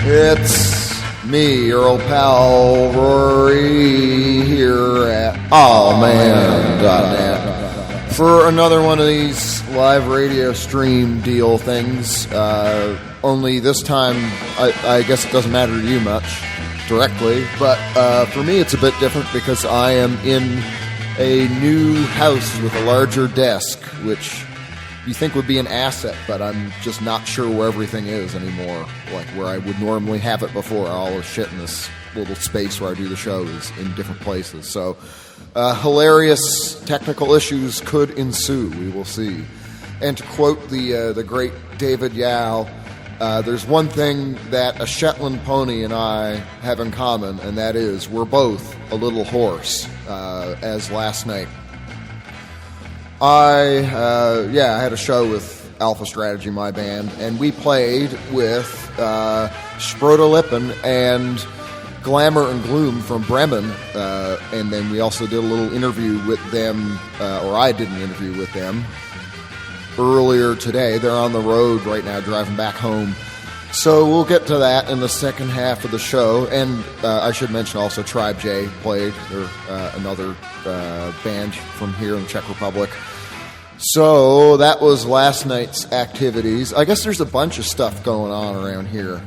It's me, your old pal Rory, here at allman.net for another one of these live radio stream deal things. Only this time, I guess it doesn't matter to you much directly, but for me it's a bit different because I am in a new house with a larger desk, which you think would be an asset, but I'm just not sure where everything is anymore, like where I would normally have it before. All the shit in this little space where I do the show is in different places, so hilarious technical issues could ensue. We will see. And to quote the great David Yao, there's one thing that a Shetland pony and I have in common, and that is we're both a little hoarse, as last night. I had a show with Alpha Strategy, my band, and we played with Sprotolippen and Glamour and Gloom from Bremen, and then we also did a little interview with them, or I did an interview with them earlier today. They're on the road right now driving back home. So we'll get to that in the second half of the show. And I should mention also Tribe J played. They're another band from here in the Czech Republic. So that was last night's activities. I guess there's a bunch of stuff going on around here.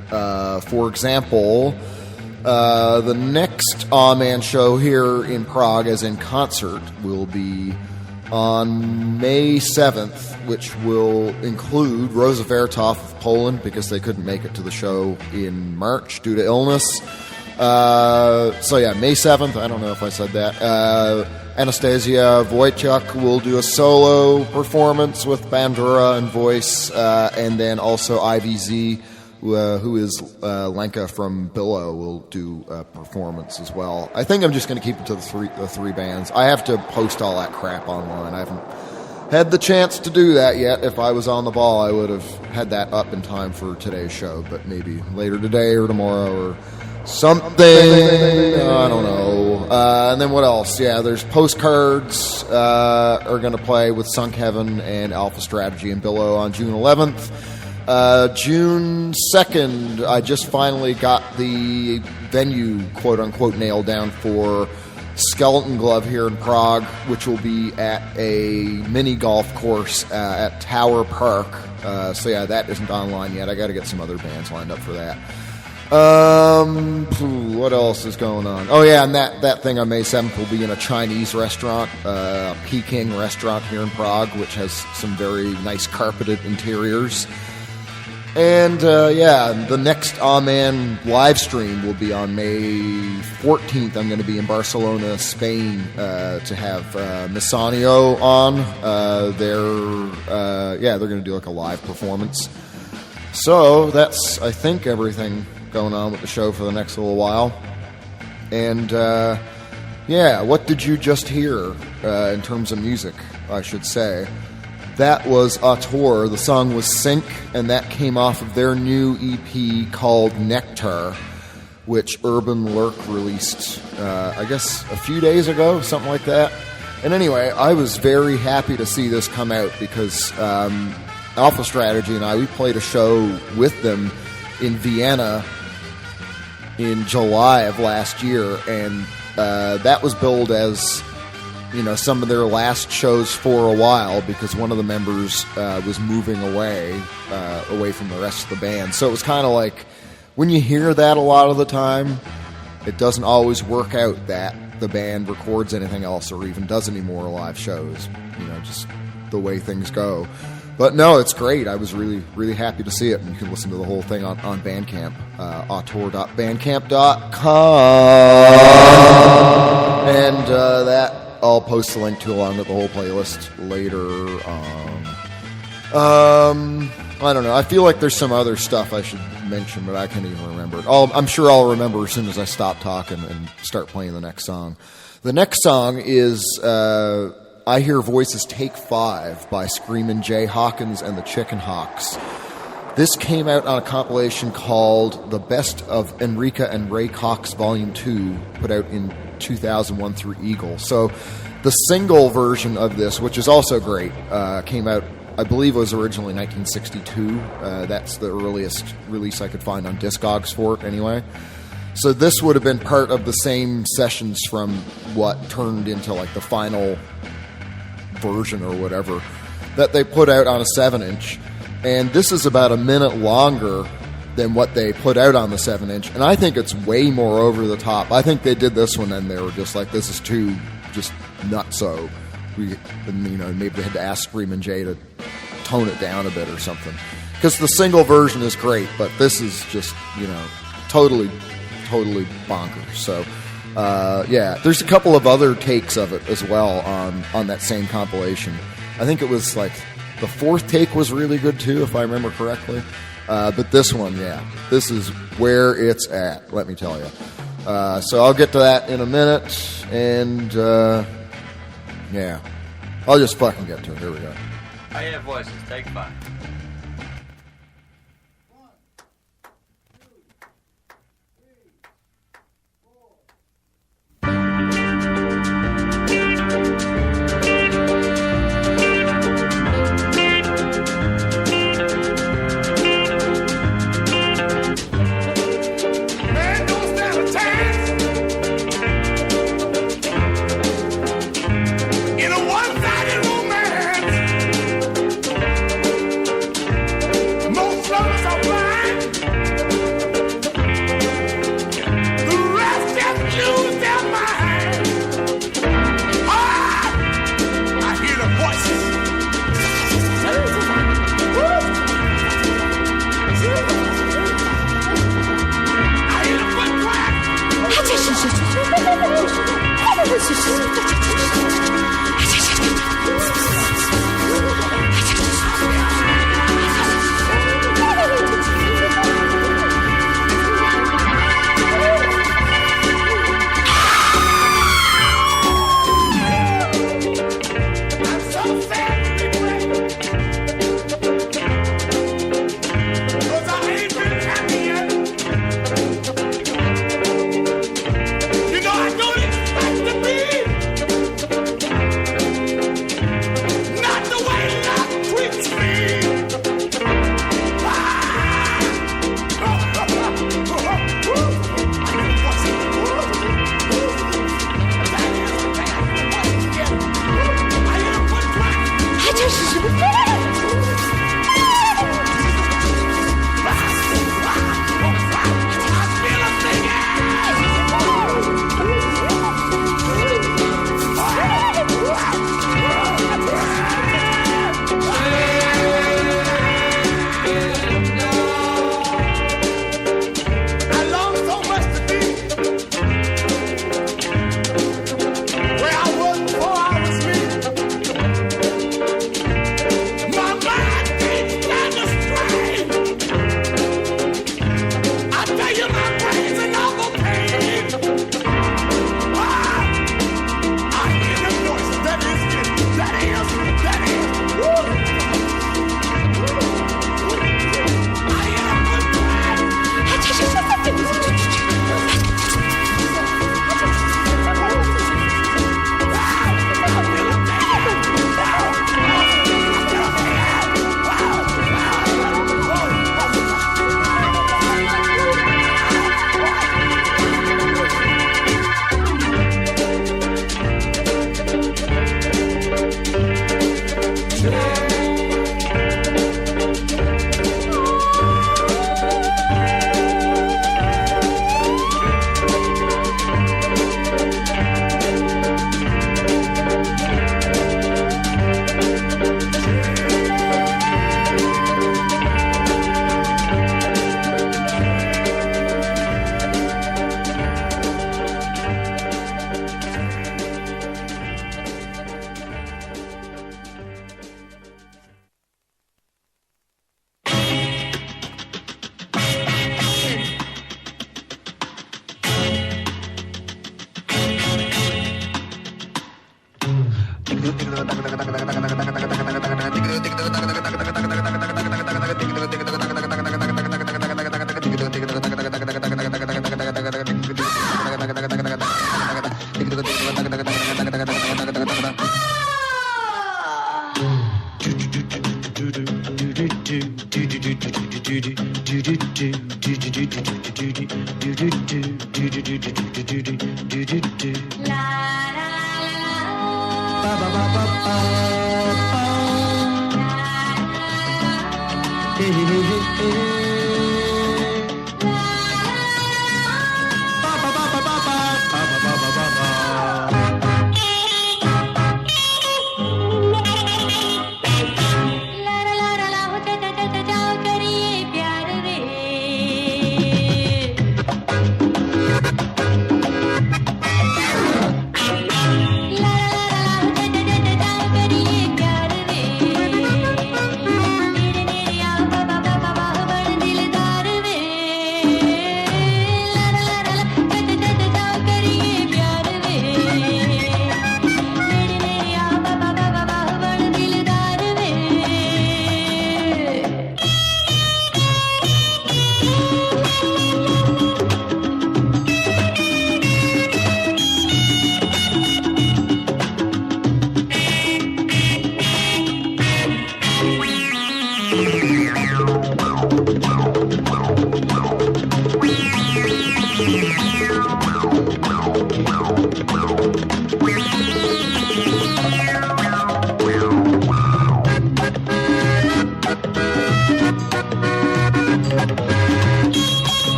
For example, the next Aw Man show here in Prague, as in concert, will be on May 7th, which will include Rosa Vertov of Poland, because they couldn't make it to the show in March due to illness. So yeah, May 7th, I don't know if I said that. Anastasia Wojciak will do a solo performance with Bandura and voice, and then also IVZ, who is Lenka from Billow, will do a performance as well. I think I'm just going to keep it to the three bands. I have to post all that crap online. I haven't had the chance to do that yet. If I was on the ball, I would have had that up in time for today's show, but maybe later today or tomorrow or something. I don't know. And then what else? Yeah, there's Postcards are going to play with Sunk Heaven and Alpha Strategy and Billow on June 11th. June 2nd, I just finally got the venue, quote-unquote, nailed down for Skeleton Glove here in Prague, which will be at a mini golf course at Tower Park. So yeah, that isn't online yet. I got to get some other bands lined up for that. What else is going on? Oh yeah, and that thing on May 7th will be in a Chinese restaurant, Peking restaurant here in Prague, which has some very nice carpeted interiors. And the next Amen live stream will be on May 14th. I'm going to be in Barcelona, Spain, to have Missanio on. They're going to do like a live performance. So that's, I think, everything going on with the show for the next little while. And what did you just hear in terms of music, I should say? That was Auteur. The song was Sync, and that came off of their new EP called Nectar, which Urban Lurk released, I guess, a few days ago, something like that. And anyway, I was very happy to see this come out because Alpha Strategy and we played a show with them in Vienna in July of last year, and that was billed as, some of their last shows for a while because one of the members was moving away from the rest of the band. So it was kind of like, when you hear that a lot of the time, it doesn't always work out that the band records anything else or even does any more live shows, just the way things go. But no, it's great. I was really, really happy to see it. And you can listen to the whole thing on Bandcamp, auteur.bandcamp.com. And that I'll post the link to along with the whole playlist later. I don't know. I feel like there's some other stuff I should mention, but I can't even remember it. I'm sure I'll remember as soon as I stop talking and start playing the next song. The next song is I Hear Voices Take 5 by Screamin' Jay Hawkins and the Chicken Hawks. This came out on a compilation called The Best of Enrica and Ray Cox Volume 2, put out in 2001 through Eagle. So the single version of this, which is also great, came out, I believe it was originally 1962. That's the earliest release I could find on Discogs for it anyway. So this would have been part of the same sessions from what turned into like the final version or whatever that they put out on a 7-inch. And this is about a minute longer than what they put out on the 7-inch, and I think it's way more over the top. I think they did this one and they were just like, this is too just nutso. Maybe they had to ask Screamin' Jay to tone it down a bit or something. Because the single version is great, but this is just, totally bonkers. So, there's a couple of other takes of it as well on that same compilation. I think it was like the fourth take was really good too, if I remember correctly. But this one, this is where it's at, let me tell you. So I'll get to that in a minute, and I'll just fucking get to it. Here we go. I Hear Voices, take 5. In a one-sided romance,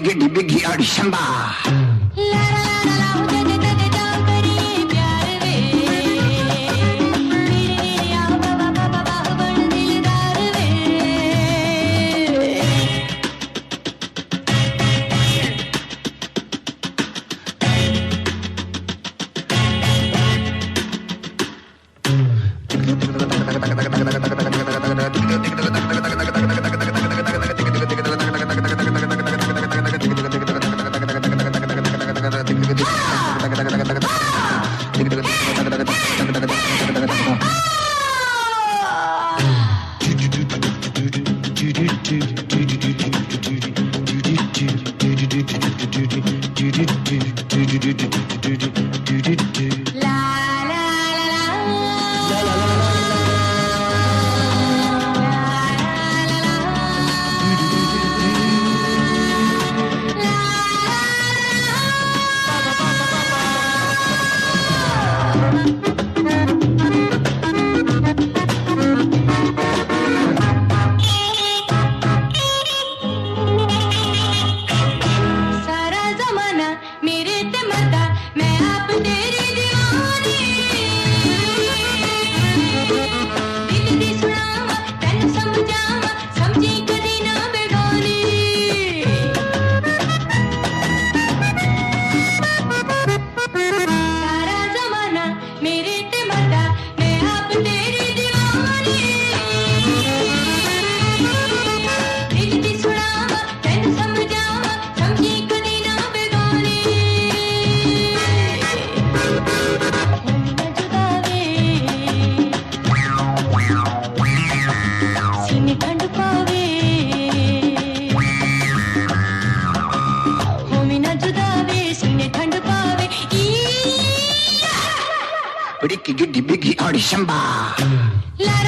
Giddy biggy Adishamba. Biggy giddy biggy Adishamba. La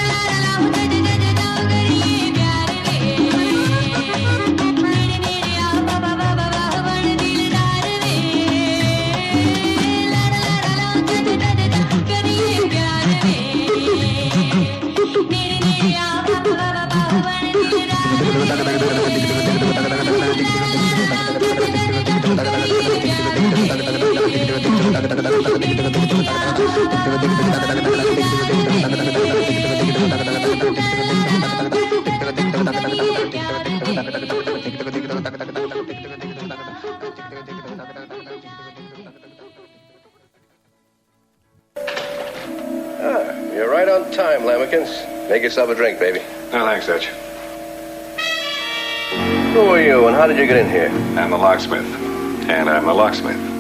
You're right on time, Lamekins. Make yourself a drink, baby. No, thanks, Dutch. Who are you, and how did you get in here? I'm the locksmith. And I'm the locksmith.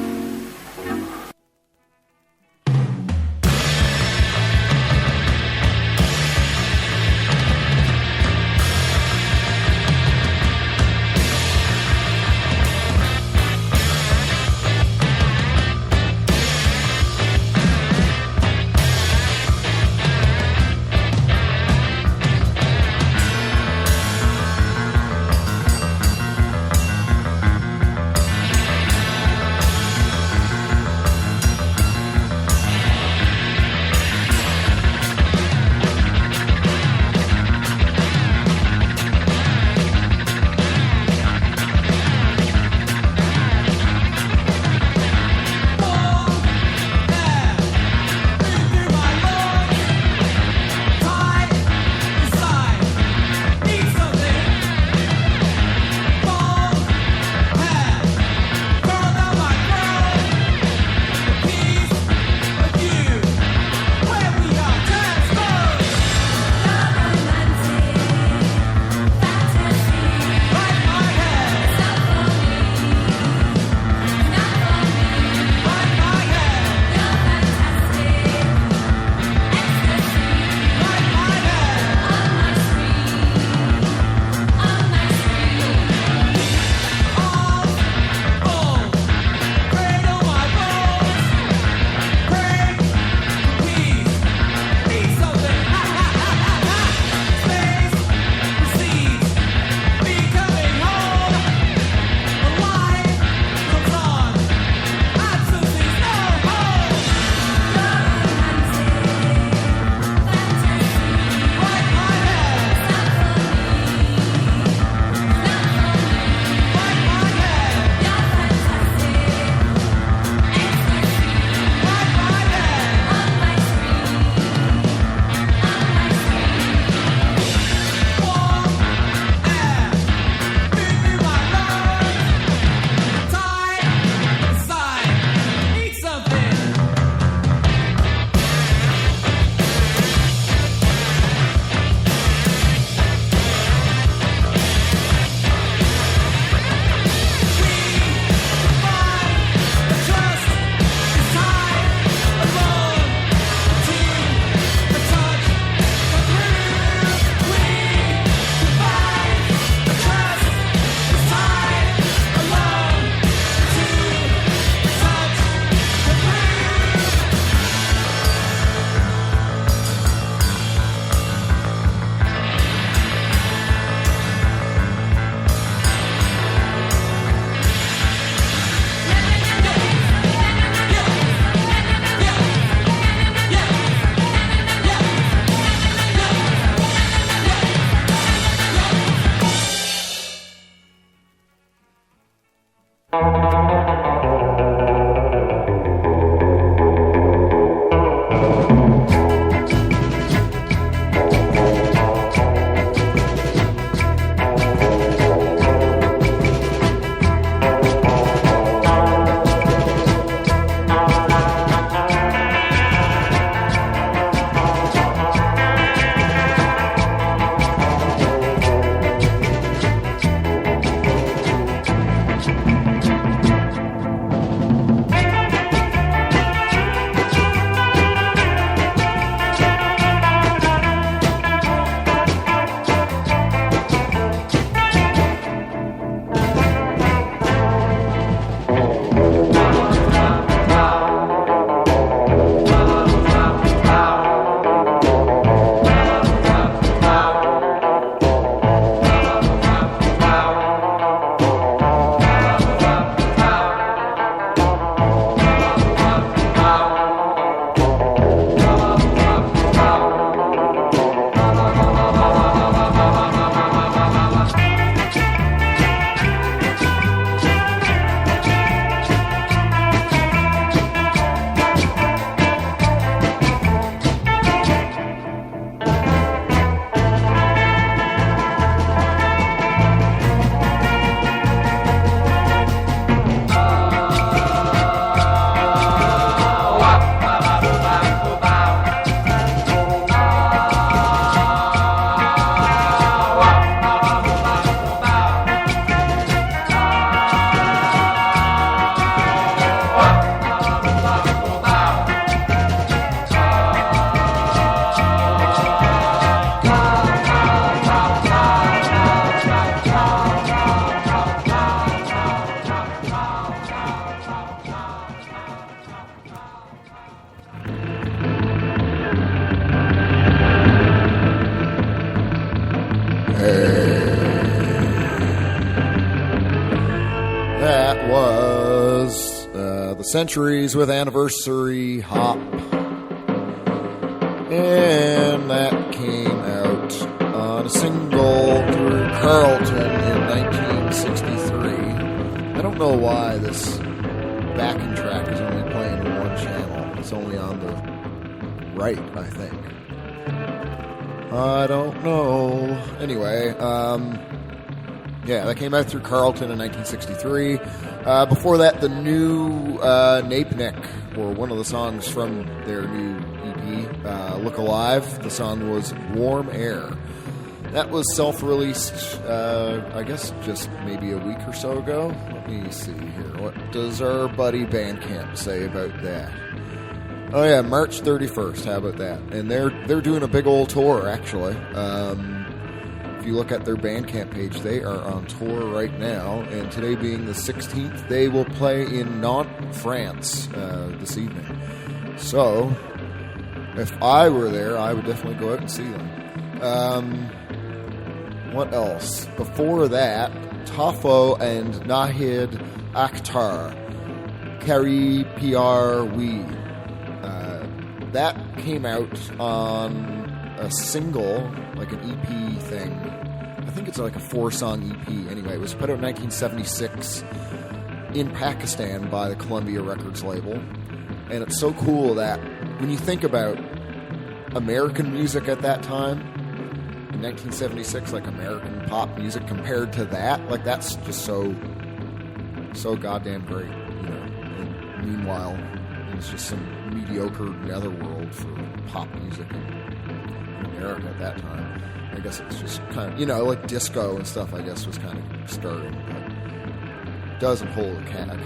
Centuries with Anniversary Hop. And that came out on a single through Carlton in 1963. I don't know why this backing track is only playing in one channel. It's only on the right, I think. I don't know. Anyway, yeah, that came out through Carlton in 1963. Before that, the new Napeneck, or one of the songs from their new EP, Look Alive. The song was Warm Air. That was self-released, I guess, just maybe a week or so ago. Let me see here. What does our buddy Bandcamp say about that? Oh yeah, March 31st. How about that? And they're doing a big old tour, actually. If you look at their Bandcamp page, they are on tour right now. And today being the 16th, they will play in Nantes, France, this evening. So, if I were there, I would definitely go out and see them. What else? Before that, Tafo and Nahid Akhtar, Kari PR We. That came out on a single, like an EP thing. I think it's like a 4-song EP. Anyway, it was put out in 1976 in Pakistan by the Columbia Records label. And it's so cool that when you think about American music at that time, in 1976, like American pop music compared to that, like that's just so goddamn great, you know. And meanwhile, it's just some mediocre netherworld for pop music in America at that time. I guess it's just kind of, you know, like disco and stuff, I guess, was kind of starting, but doesn't hold a candle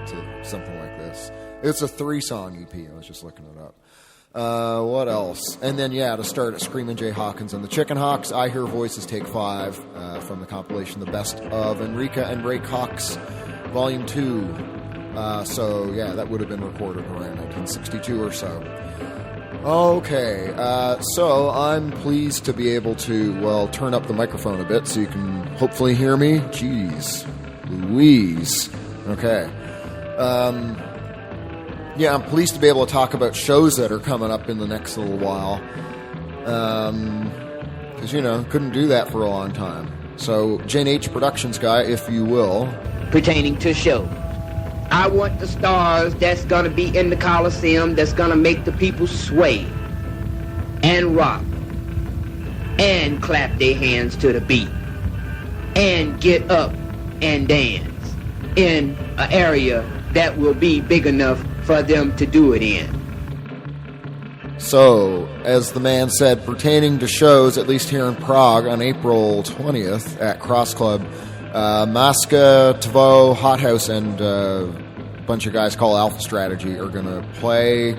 to something like this. It's a 3-song EP. I was just looking it up. What else? And then, yeah, to start at Screamin' Jay Hawkins and the Chicken Hawks, I Hear Voices Take 5 from the compilation The Best of Enrica and Ray Cox, Volume 2. So, yeah, that would have been recorded around 1962 or so. Okay, so I'm pleased to be able to, well, turn up the microphone a bit so you can hopefully hear me. Jeez Louise. Okay. Yeah, I'm pleased to be able to talk about shows that are coming up in the next little while. Because, you know, couldn't do that for a long time. So, Jen H. Productions guy, if you will. Pertaining to show. I want the stars that's gonna be in the Coliseum, that's gonna make the people sway and rock and clap their hands to the beat and get up and dance in an area that will be big enough for them to do it in. So, as the man said, pertaining to shows, at least here in Prague, on April 20th at Cross Club, Maska, Tvo, Hothouse, and a bunch of guys called Alpha Strategy are going to play.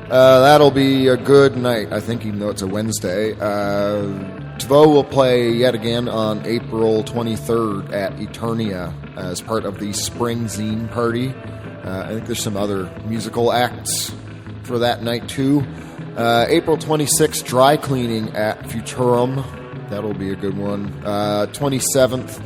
That'll be a good night, I think, even though it's a Wednesday. Tvo will play yet again on April 23rd at Eternia as part of the Spring Zine Party. I think there's some other musical acts for that night, too. April 26th, Dry Cleaning at Futurum. That'll be a good one. 27th,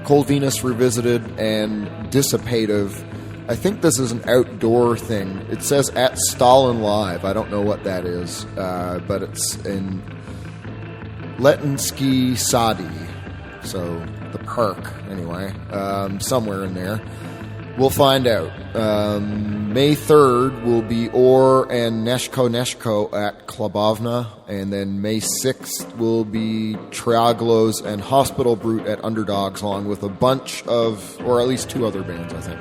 Cold Venus Revisited and Dissipative. I think this is an outdoor thing. It says at Stalin Live. I don't know what that is, but it's in Letinsky Sadi. So, the park, anyway. Somewhere in there. We'll find out. May 3rd will be Orr and Neshko at Klubovna, and then May 6th will be Triaglos and Hospital Brute at Underdogs, along with a bunch of, or at least 2 other bands, I think.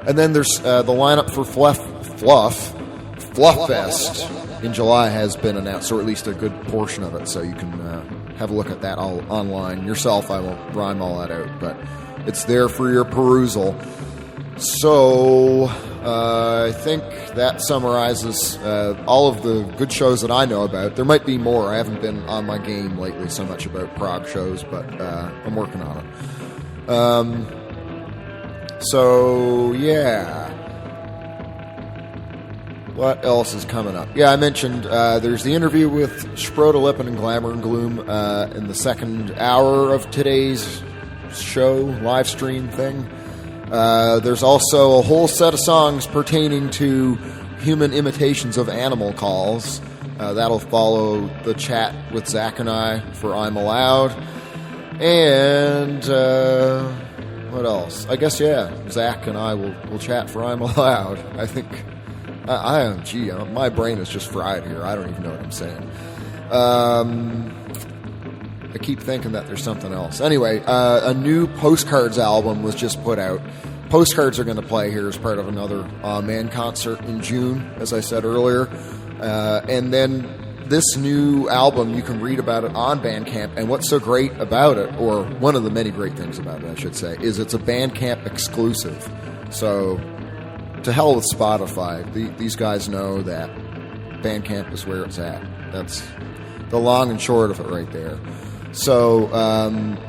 And then there's the lineup for Fluff Fest in July has been announced, or at least a good portion of it, so you can have a look at that all online yourself. I won't rhyme all that out, but it's there for your perusal. So, I think that summarizes all of the good shows that I know about. There might be more. I haven't been on my game lately so much about Prague shows, but I'm working on it. So, yeah. What else is coming up? Yeah, I mentioned there's the interview with Sprota Lippen and Glamour and Gloom in the second hour of today's show, live stream thing. There's also a whole set of songs pertaining to human imitations of animal calls. That'll follow the chat with Zach and I for I'm Allowed. And what else? I guess, Zach and I will chat for I'm Allowed. I think, my brain is just fried here. I don't even know what I'm saying. I keep thinking that there's something else. Anyway, a new Postcards album was just put out. Postcards are going to play here as part of another Man concert in June, as I said earlier. And then this new album, you can read about it on Bandcamp. And what's so great about it, or one of the many great things about it, I should say, is it's a Bandcamp exclusive. So to hell with Spotify. These guys know that Bandcamp is where it's at. That's the long and short of it right there. So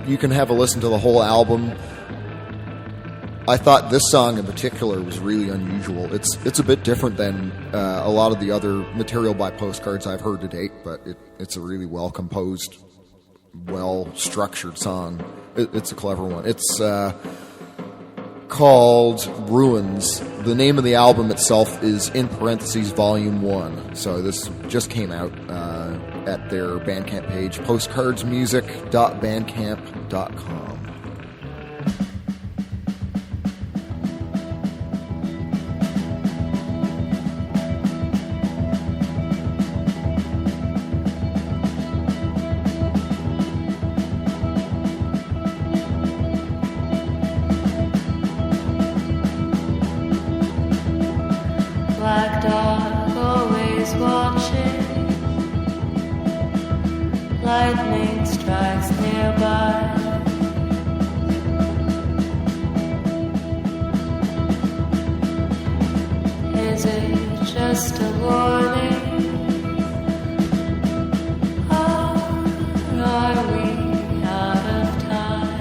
you can have a listen to the whole album. I thought this song in particular was really unusual. It's a bit different than a lot of the other material by Postcards I've heard to date, but it's a really well-composed, well-structured song. It's a clever one. It's called Ruins. The name of the album itself is in parentheses Volume 1. So this just came out at their Bandcamp page, postcardsmusic.bandcamp.com. Black dog always watching. Lightning strikes nearby. Is it just a warning? Or are we out of time?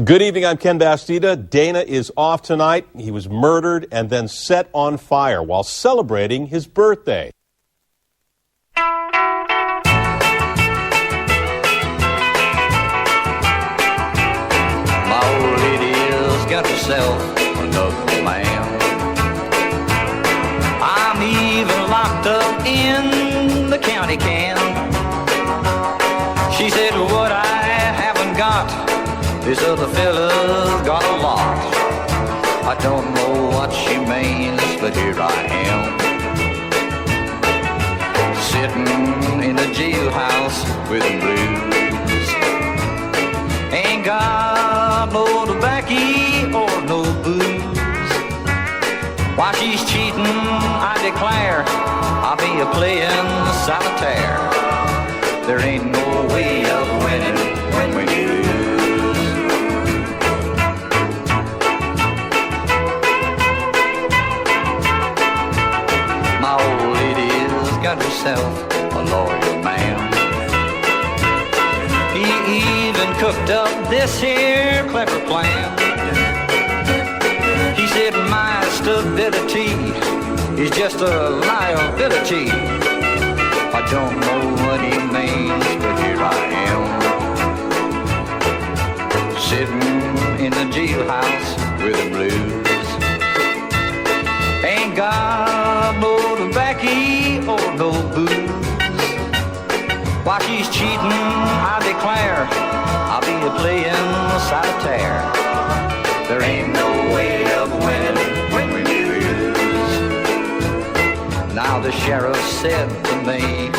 Good evening, I'm Ken Bastida. Dana is off tonight. He was murdered and then set on fire while celebrating his birthday. My old lady's got herself another man. I'm even locked up in the county can. She said what I haven't got, this other fella's got a lot. I don't know what she means, but here I am, sitting in a jailhouse with the blues. Ain't got no tobacco or no booze. While she's cheating, I declare I'll be a playing solitaire. There ain't no way of winning when we lose. My old lady's got herself a loyal man. He even cooked up this here clever plan. He said my stability is just a liability. I don't know what he means, but here I am, sitting in the jailhouse with the blues. Ain't got no tobacco or no booze. While she's cheating, I declare I'll be a playing solitaire. There ain't no way of winning when we lose. Now the sheriff said to me,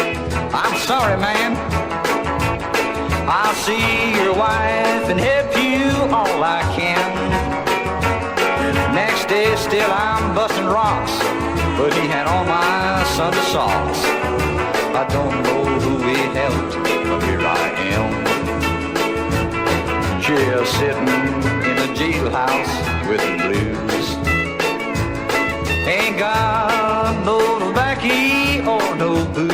I'm sorry, man, I'll see your wife and help you all I can. Next day still I'm busting rocks, but he had on my Sunday socks. I don't know who he helped, but here I am, just sitting in a jailhouse with the blues. Ain't got no tobacco or no booze.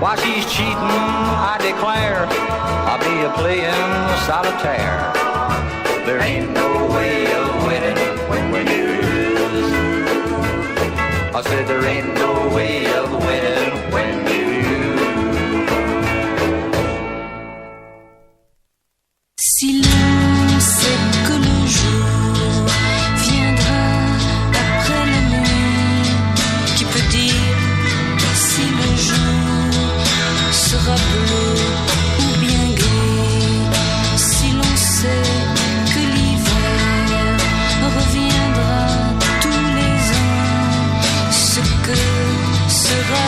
While she's cheating, I declare I'll be a playing solitaire. There ain't no way of winning when we lose. I said there ain't no way of winning when we lose. Si l'on sait que le jour viendra après la nuit, qui peut dire si le jour sera bleu ou bien gris? Si l'on sait que l'hiver reviendra tous les ans, ce que sera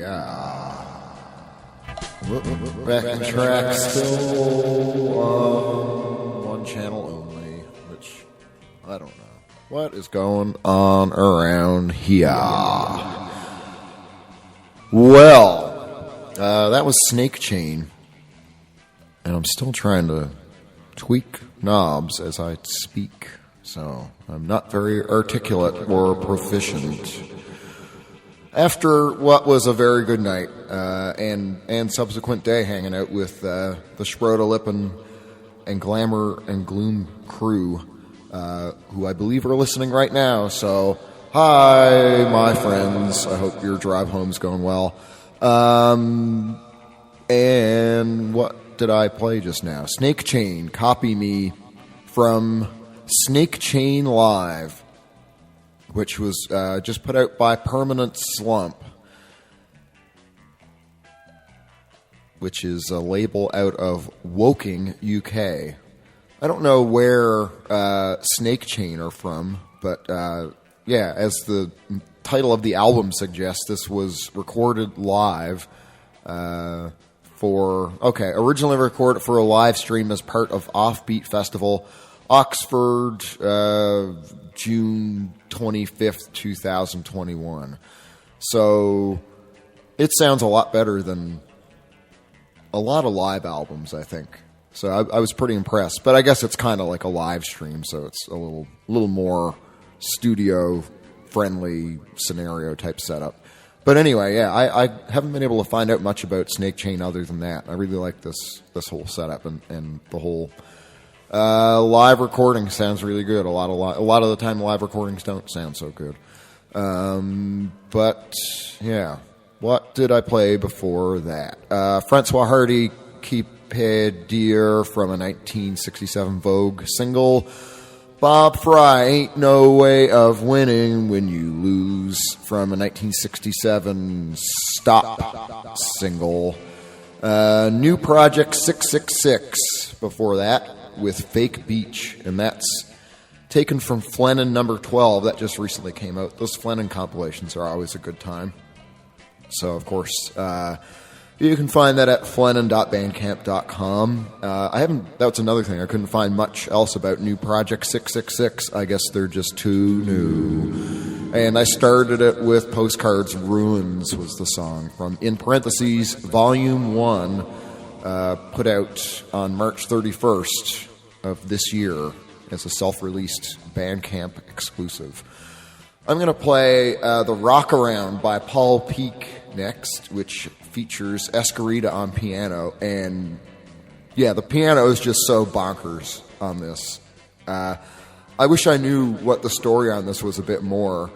Yeah. Backing track still on one channel only, which I don't know. What is going on around here? Well, that was Snake Chain, and I'm still trying to tweak knobs as I speak, so I'm not very articulate or proficient. After what was a very good night and subsequent day hanging out with the Schroeder Lippen and Glamour and Gloom crew, who I believe are listening right now. So, hi, my friends. I hope your drive home's going well. And what did I play just now? Snake Chain, Copy Me, from Snake Chain Live, which was just put out by Permanent Slump, which is a label out of Woking, UK. I don't know where Snake Chain are from, but yeah, as the title of the album suggests, this was recorded live originally recorded for a live stream as part of Offbeat Festival, Oxford, June 25th, 2021. So it sounds a lot better than a lot of live albums, I think. So I was pretty impressed. But I guess it's kind of like a live stream, so it's a little more studio-friendly scenario type setup. But anyway, yeah, I haven't been able to find out much about Snake Chain other than that. I really like this whole setup and the whole live recording sounds really good. A lot of the time, live recordings don't sound so good. But yeah, what did I play before that? Francois Hardy, Keep Head Dear, from a 1967 Vogue single. Bob Fry, Ain't No Way of Winning When You Lose, from a 1967 Stop single. New Project 666 before that, with Fake Beach, and that's taken from Flennon number 12 that just recently came out. Those Flennon compilations are always a good time. So, of course, you can find that at flennon.bandcamp.com. That's another thing. I couldn't find much else about New Project 666. I guess they're just too new. And I started it with Postcards Ruins was the song from, in parentheses, Volume 1, put out on March 31st of this year as a self-released Bandcamp exclusive. I'm going to play The Rock Around by Paul Peak next, which features Escarita on piano. And yeah, the piano is just so bonkers on this. I wish I knew what the story on this was a bit more,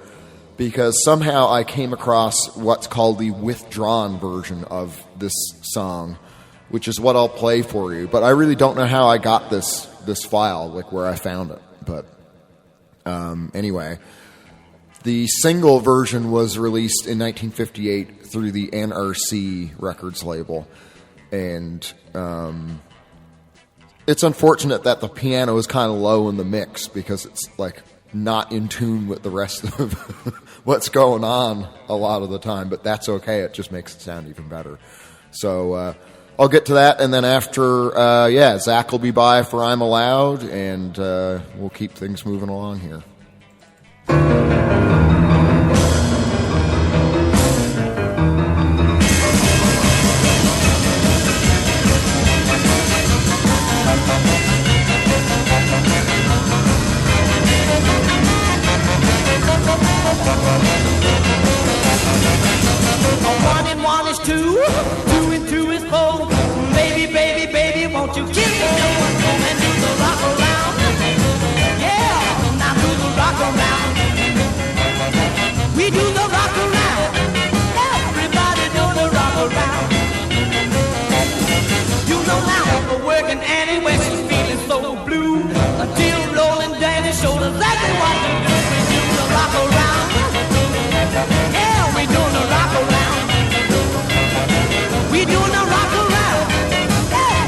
because somehow I came across what's called the withdrawn version of this song, which is what I'll play for you. But I really don't know how I got this file, like where I found it. But anyway, the single version was released in 1958 through the NRC Records label. And it's unfortunate that the piano is kind of low in the mix, because it's like not in tune with the rest of what's going on a lot of the time. But that's okay. It just makes it sound even better. So I'll get to that, and then after, Zach will be by for I'm Allowed, and we'll keep things moving along here. We doing the rock around. Yeah.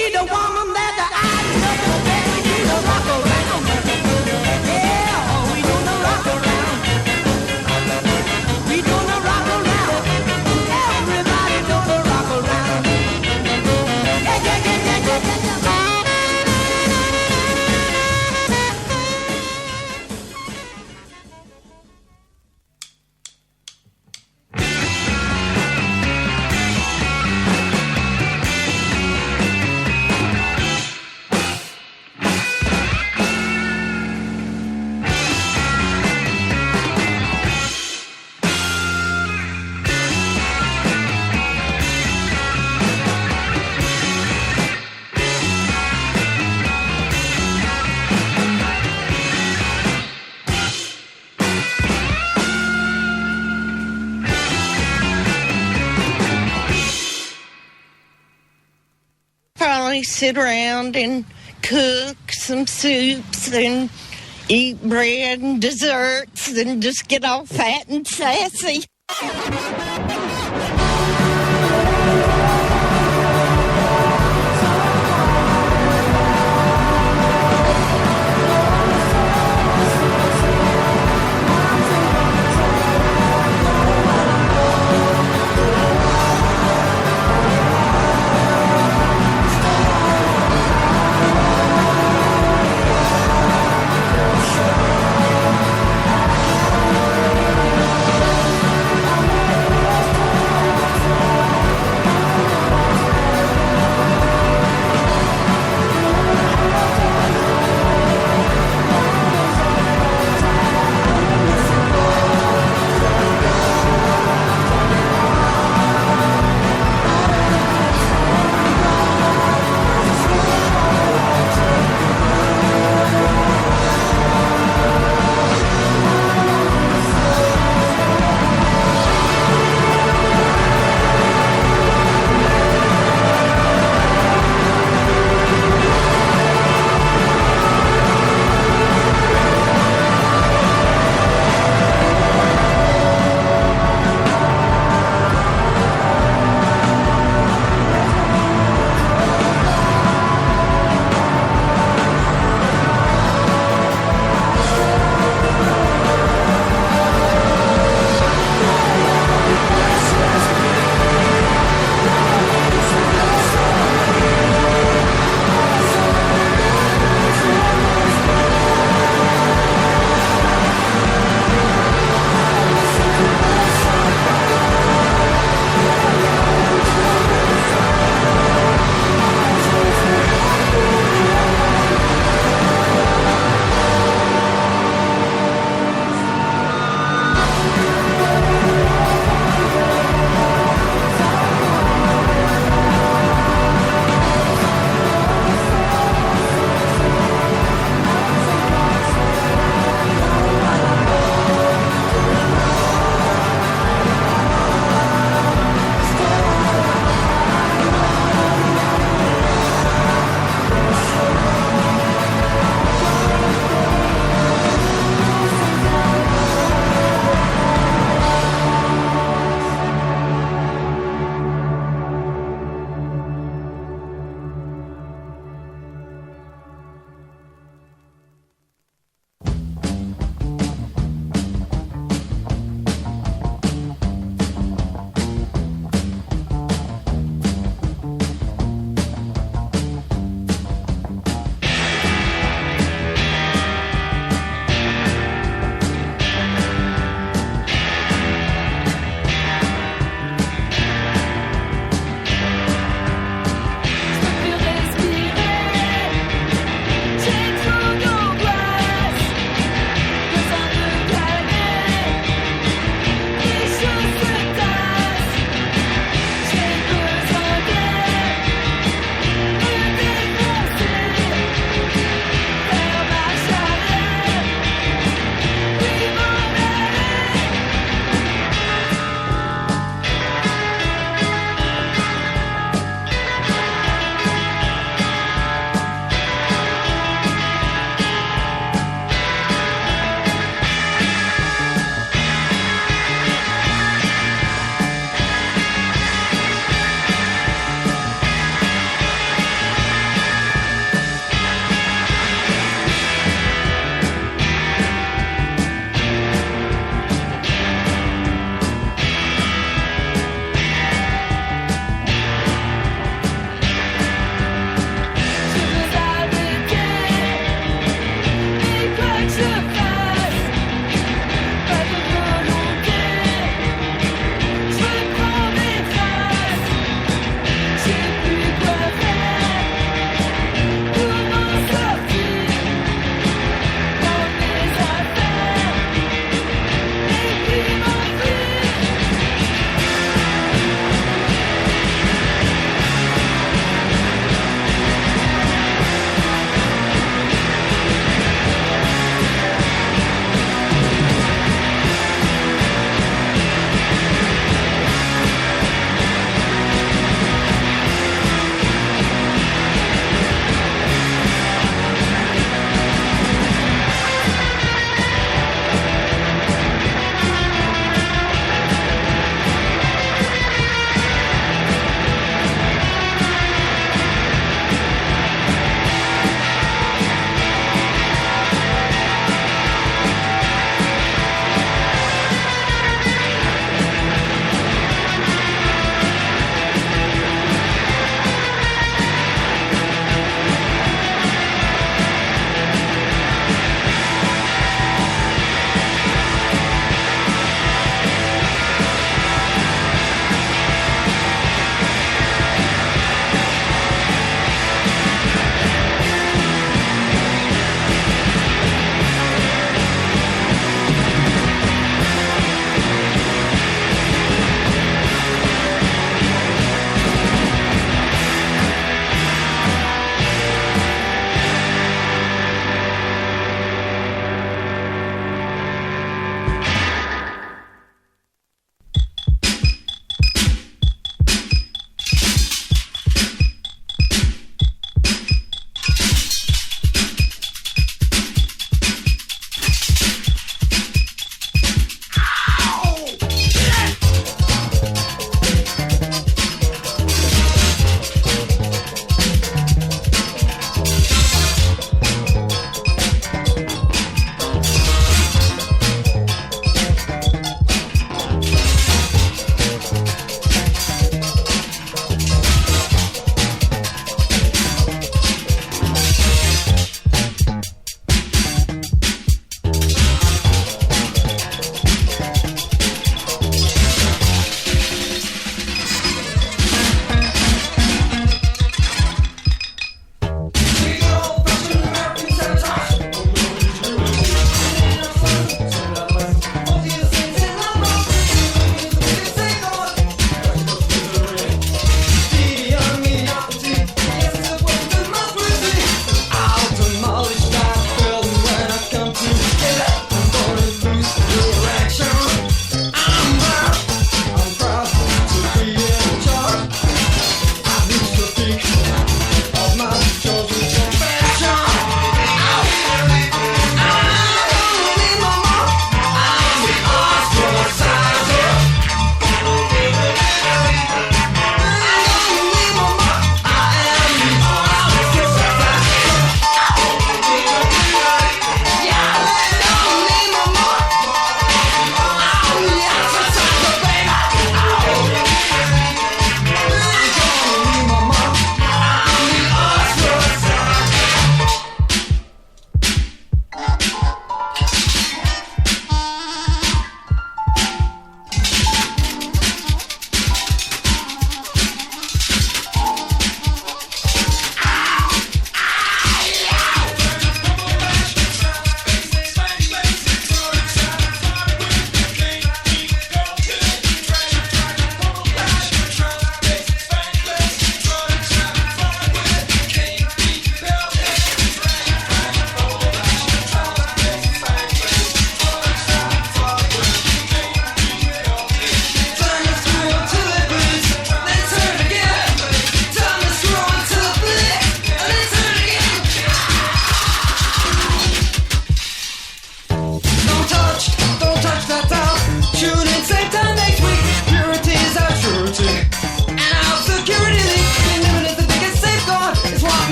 need a woman that I love, and we do the rock around. Yeah, we do the rock around. We do the rock around. Everybody do the rock around. Yeah, yeah, yeah, yeah, yeah, yeah. Probably sit around and cook some soups and eat bread and desserts and just get all fat and sassy.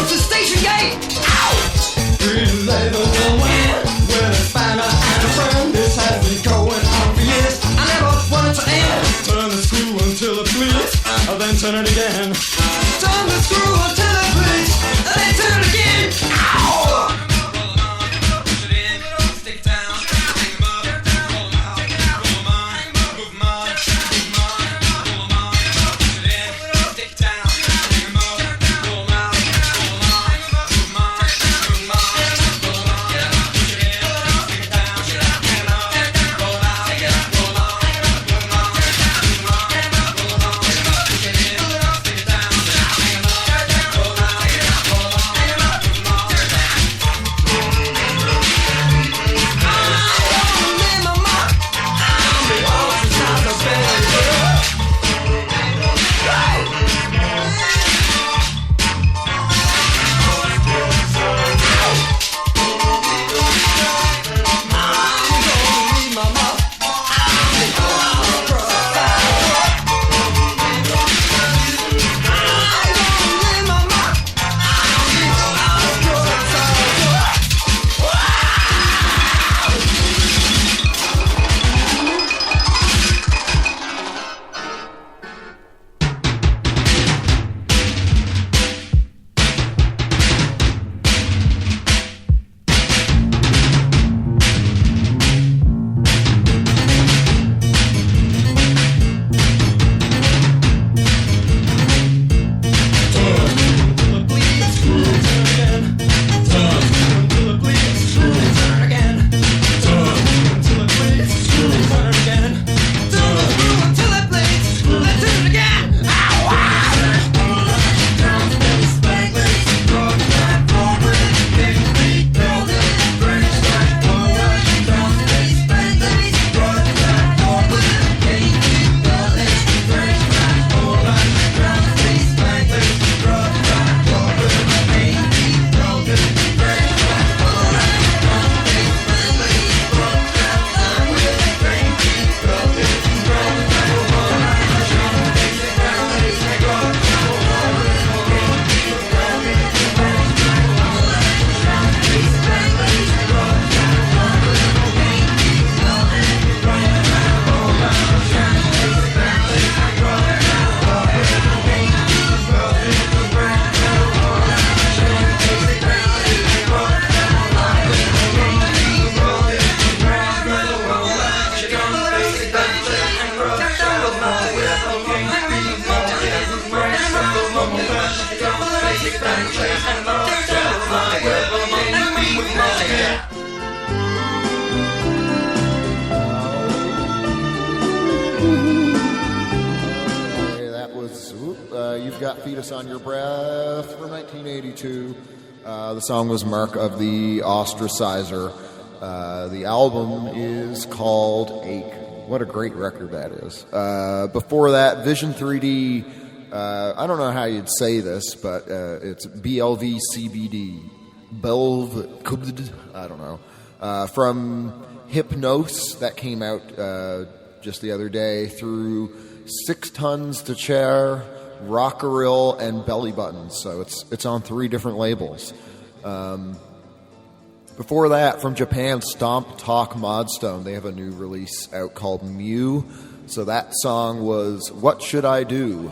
to the station gate. Ow! Pretty lady woman with a spanner and a friend. This has been going on for years. I never wanted to end. Turn the screw until it bleeds, then turn it again. Turn the screw until it bleeds, then turn it again. Ow! You've Got Fetus on Your Breath from 1982. The song was Mark of the Ostracizer. The album is called Ache. What a great record that is. Before that, Vision 3D. I don't know how you'd say this, but it's BLVCBD. Belv, I don't know. From Hypnose, that came out just the other day, through 6 Tons to Chair, Rockerill, and Belly Buttons. So it's on 3 different labels. Before that, from Japan, Stomp Talk Modstone. They have a new release out called Mew. So that song was What Should I Do,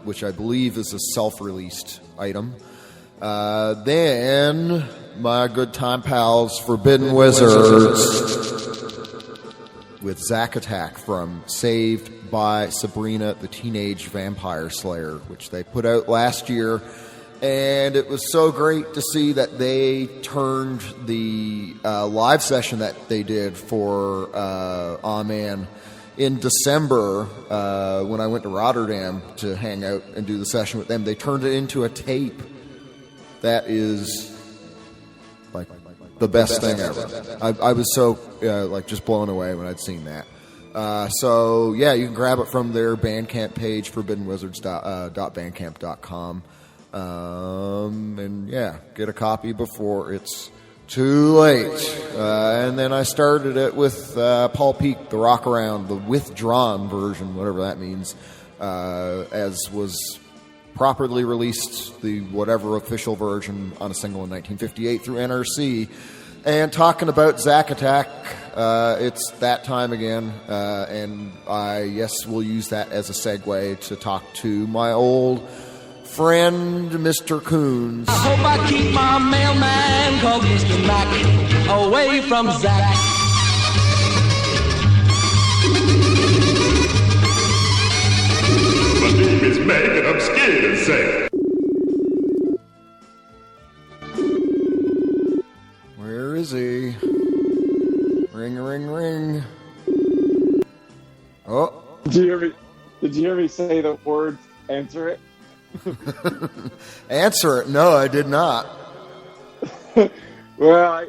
which I believe is a self-released item. Then my good time pals, Forbidden Wizards, with Zack Attack from Saved by Sabrina the Teenage Vampire Slayer, which they put out last year. And it was so great to see that they turned the live session that they did for Aw Man in December, when I went to Rotterdam to hang out and do the session with them. They turned it into a tape that is like the best thing ever. I was so just blown away when I'd seen that. So yeah, you can grab it from their Bandcamp page, forbiddenwizards.bandcamp.com. And yeah, get a copy before it's too late. And then I started it with Paul Peak, the Rock Around, the withdrawn version, whatever that means, as was properly released the whatever official version on a single in 1958 through NRC. And talking about Zack Attack, it's that time again, and I will use that as a segue to talk to my old friend, Mr. Coons. I hope I keep my mailman called Mr. Mac away from Zack. My name is Mac and I'm scared of Zack. Where is he? Ring, ring, ring. Oh. Did you hear me say the words, answer it? Answer it? No, I did not. Well,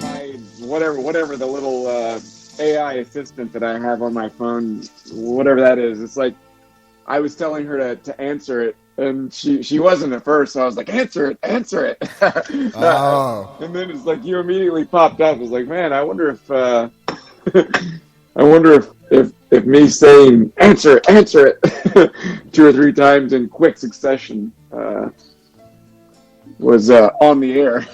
my whatever the little AI assistant that I have on my phone, whatever that is, it's like I was telling her to answer it, and she wasn't at first, so I was like, answer it. Oh. And then it's like you immediately popped up. I was like, man, I wonder if me saying answer it 2 or 3 times in quick succession was on the air.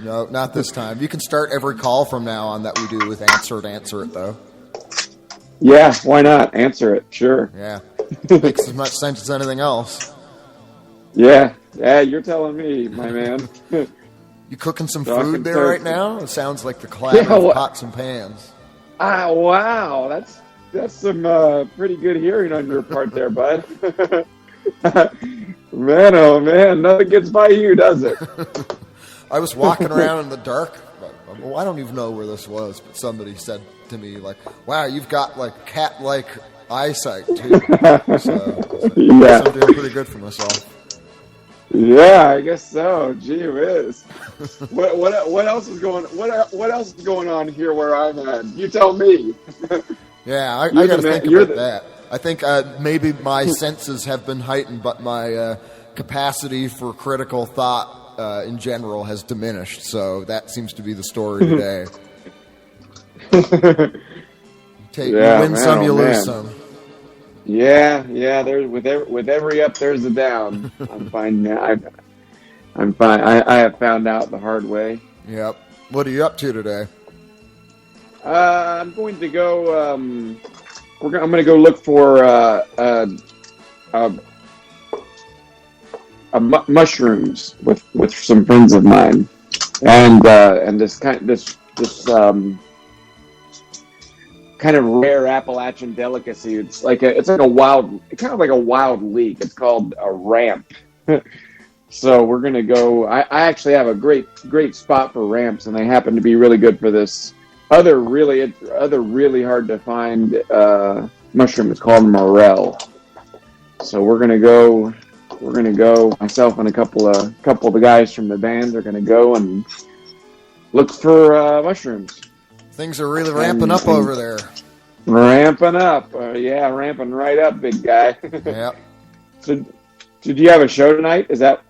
No, not this time. You can start every call from now on that we do with answer it, though. Yeah, why not? Answer it, sure. Yeah. Makes as much sense as anything else. Yeah, you're telling me, my man. You cooking some Talking food there turkey. right now? It sounds like the clatter of pots and pans. Ah, wow, that's some pretty good hearing on your part there, bud. Man, oh man, nothing gets by you, does it? I was walking around in the dark. Well, I don't even know where this was, but somebody said to me, like, wow, you've got, like, cat-like eyesight, too. So Yeah. I'm doing pretty good for myself. Yeah, I guess so. Gee whiz. What else is going on here where I'm at? You tell me. Yeah, I You're got to the man- think you're about the- that. I think maybe my senses have been heightened, but my capacity for critical thought in general has diminished. So that seems to be the story today. You win some, you lose some. Yeah. There's with every up, there's a down. I'm fine now. I'm fine. I have found out the hard way. Yep. What are you up to today? I'm going to go. I'm going to go look for mushrooms with some friends of mine, and this kind of rare Appalachian delicacy. It's like a wild leek. It's called a ramp. So we're gonna go. I actually have a great spot for ramps, and they happen to be really good for this other really hard to find mushroom. It's called morel. So we're gonna go. Myself and a couple of the guys from the band are gonna go and look for mushrooms. Things are really ramping up over there. Ramping up, ramping right up, big guy. Yep. So, did you have a show tonight? Is that?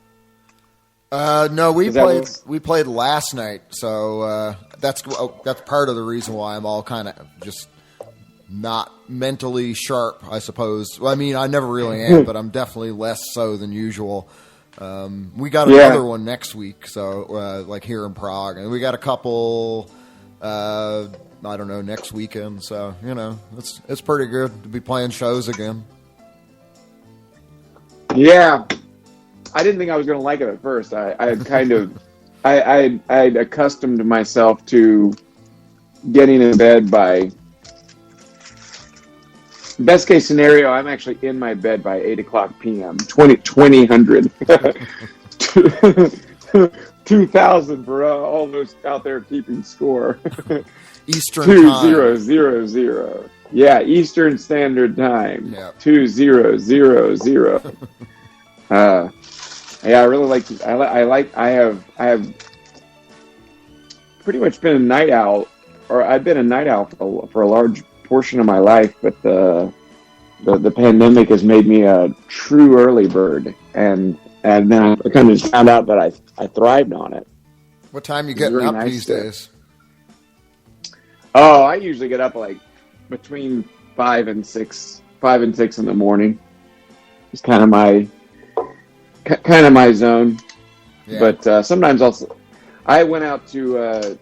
No, we played last night, so that's part of the reason why I'm all kind of just not mentally sharp, I suppose. Well, I mean, I never really am, but I'm definitely less so than usual. We got another one next week, so like here in Prague, and we got a couple. I don't know, next weekend. So it's pretty good to be playing shows again. Yeah, I didn't think I was going to like it at first. I I'd accustomed myself to getting in bed by. Best case scenario, I'm actually in my bed by 8:00 p.m. 2000. 2000 for all those out there keeping score. Eastern 2000. Yeah, Eastern Standard Time. Yep. 2000. Yeah, I really like. I have pretty much been a night owl, or I've been a night owl for a large portion of my life, but the pandemic has made me a true early bird, and then I kind of found out that I thrived on it. What time you getting really up nice these to- days? Oh, I usually get up like between 5 and 6 in the morning. is kind of my zone. Yeah. But sometimes I went out to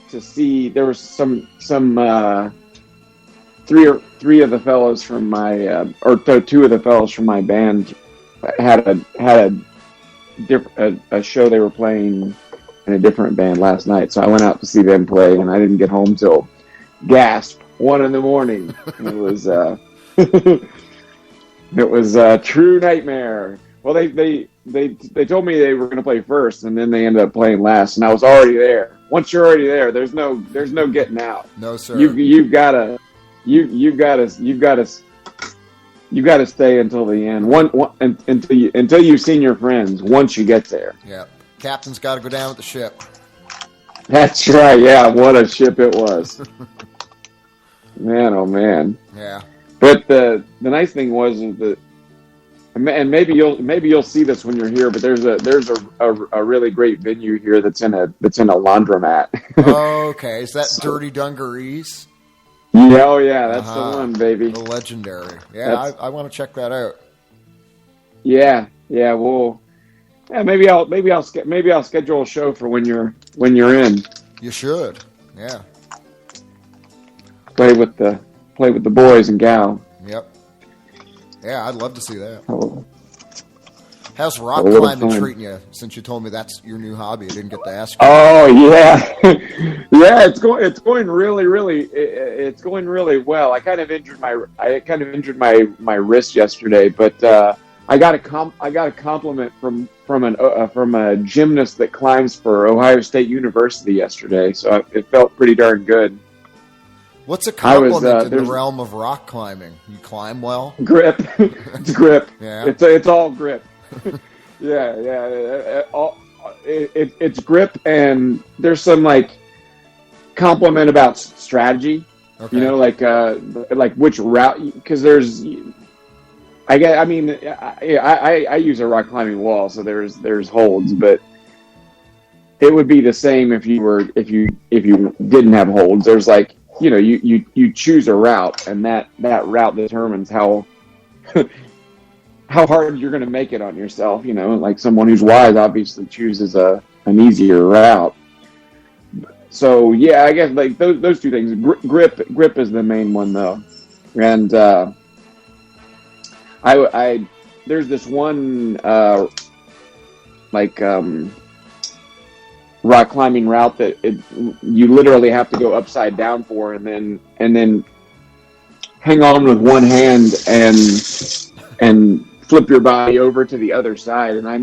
see. There was some three of the fellows from my two of the fellows from my band had a show they were playing in a different band last night. So I went out to see them play, and I didn't get home till gasp 1 a.m. And it was it was a true nightmare. Well, they told me they were going to play first, and then they ended up playing last, and I was already there. Once you're already there, there's no getting out. No, sir. You've got to stay until the end. Until you've seen your friends. Once you get there. Yeah, captain's got to go down with the ship. That's right. Yeah, what a ship it was. Man, oh man. Yeah. But the nice thing was that, and maybe you'll see this when you're here. But there's a really great venue here that's in a laundromat. Okay, is that Dirty Dungarees? Yeah, oh yeah, that's the one, baby. The legendary. Yeah, I want to check that out. Yeah. Well, yeah, maybe I'll schedule a show for when you're in. You should. Yeah. Play with the boys and gal. Yep. Yeah, I'd love to see that. Oh. How's rock climbing treating you? Since you told me that's your new hobby, I didn't get to ask you. Oh yeah, yeah. It's going really well. I kind of injured my wrist yesterday, but I got a compliment from a gymnast that climbs for Ohio State University yesterday. So it felt pretty darn good. What's a compliment in the realm of rock climbing? You climb well? Grip. It's grip. Yeah. It's all grip. Yeah. It's grip, and there's some compliment about strategy. Okay. You know, like which route, because there's. I use a rock climbing wall, so there's holds, but it would be the same if you didn't have holds. There's you choose a route, and that route determines how hard you're going to make it on yourself. You know, like someone who's wise obviously chooses an easier route. So yeah, I guess those two things. Grip is the main one though, and I there's this one rock climbing route that you literally have to go upside down for, and then hang on with one hand and flip your body over to the other side. And I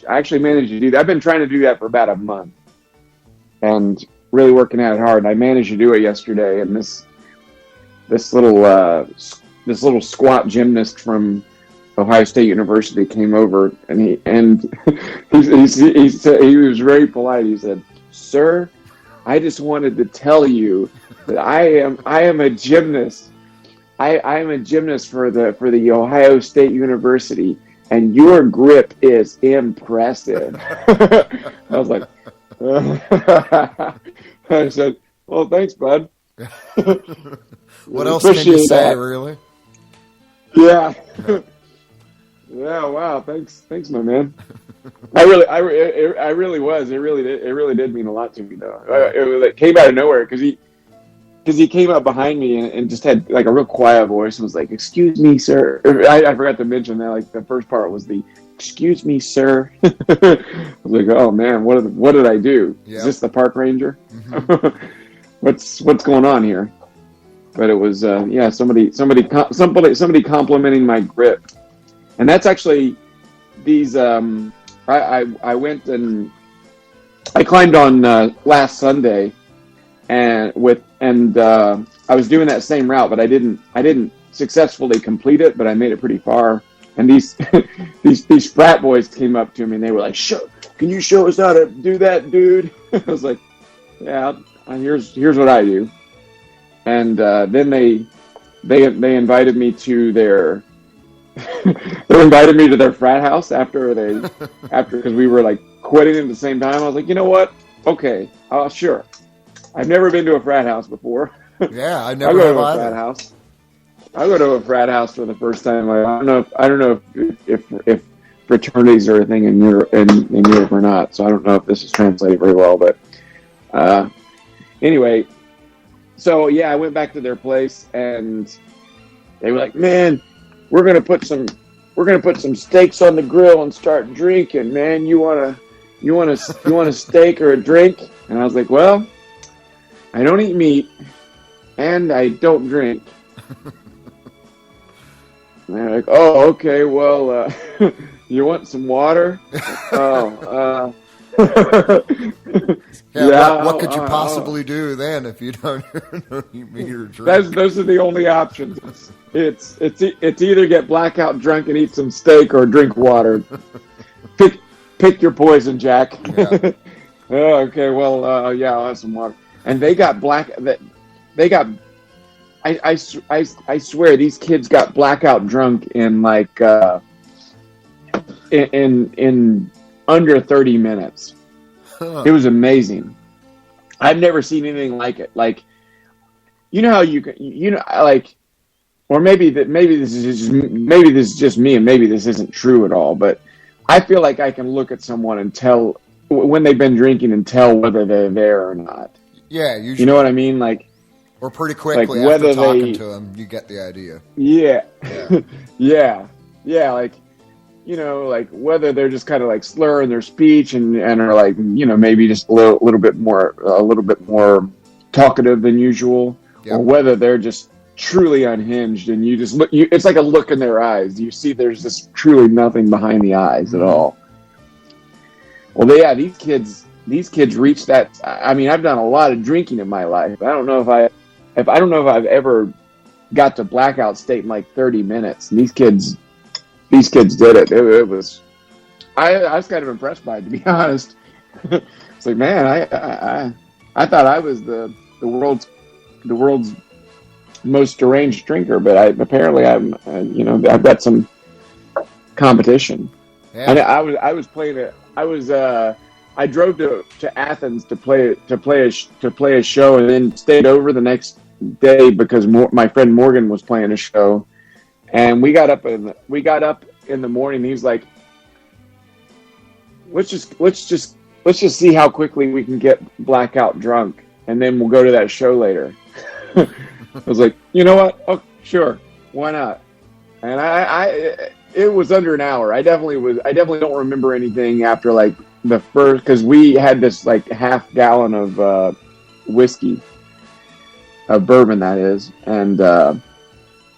actually managed to do that. I've been trying to do that for about a month and really working at it hard. And I managed to do it yesterday. And this little squat gymnast from Ohio State University came over, and he said, he was very polite. He said, "Sir, I just wanted to tell you that I am a gymnast. I am a gymnast for the Ohio State University, and your grip is impressive." I was like, I said, "Well, thanks, bud." What else can you say, really? Yeah. Yeah, wow. Thanks, my man. I really was. It really did mean a lot to me, though. It came out of nowhere because he came up behind me and just had a real quiet voice and was like, "Excuse me, sir." I forgot to mention that. The first part was the "Excuse me, sir." I was like, "Oh man, what did I do? Yep. Is this the park ranger? Mm-hmm. What's going on here?" But it was somebody complimenting my grip. And that's actually these. I went and I climbed on last Sunday, and I was doing that same route, but I didn't successfully complete it, but I made it pretty far. And these these frat boys came up to me and they were like, "Can you show us how to do that, dude?" I was like, "Yeah, here's what I do." And then they invited me to their. They invited me to their frat house after because we were quitting at the same time. I was like, you know what? Okay, sure. I've never been to a frat house before. Yeah, I I'll never go have to a either. frat house. I go to a frat house for the first time. I don't know if fraternities are a thing in Europe or not. So I don't know if this is translated very well. But anyway, so yeah, I went back to their place and they were like, "Man, we're gonna put some steaks on the grill and start drinking. Man, you want a steak or a drink?" And I was like, "Well, I don't eat meat and I don't drink." And they're like, "Oh, okay. Well, you want some water?" What could you possibly do then if you don't eat meat or drink? Those are the only options. It's either get blackout drunk and eat some steak or drink water. Pick your poison, Jack. Yeah. Oh, okay. Well, I'll have some water. And they got I swear these kids got blackout drunk in like in under 30 minutes. Huh. It was amazing. I've never seen anything like it. Like, you know how like, or maybe this is just me, and maybe this isn't true at all. But I feel like I can look at someone and tell when they've been drinking and tell whether they're there or not. Yeah, usually. You know what I mean? Like, or pretty quickly like after talking to them, you get the idea. Yeah. Yeah. Like, you know, like whether they're just kind of like slurring their speech and are like, you know, maybe just a little bit more talkative than usual, or whether they're just truly unhinged and you just look. It's like a look in their eyes. You see, there's just truly nothing behind the eyes at all. Well, these kids reach that. I mean, I've done a lot of drinking in my life. I don't know if I've ever got to blackout state in like 30 minutes. And these kids did it. It was. I was kind of impressed by it, to be honest. It's like, man, I thought I was the world's most deranged drinker, but apparently I've got some competition. Yeah. And I was playing it. I drove to Athens to play a show, and then stayed over the next day because my friend Morgan was playing a show, and we got up in the morning. He's like, let's just see how quickly we can get blackout drunk, and then we'll go to that show later. I was like, you know what? Oh, sure, why not? And it was under an hour. I definitely don't remember anything after like the first, because we had this like half gallon of whiskey, of bourbon that is, and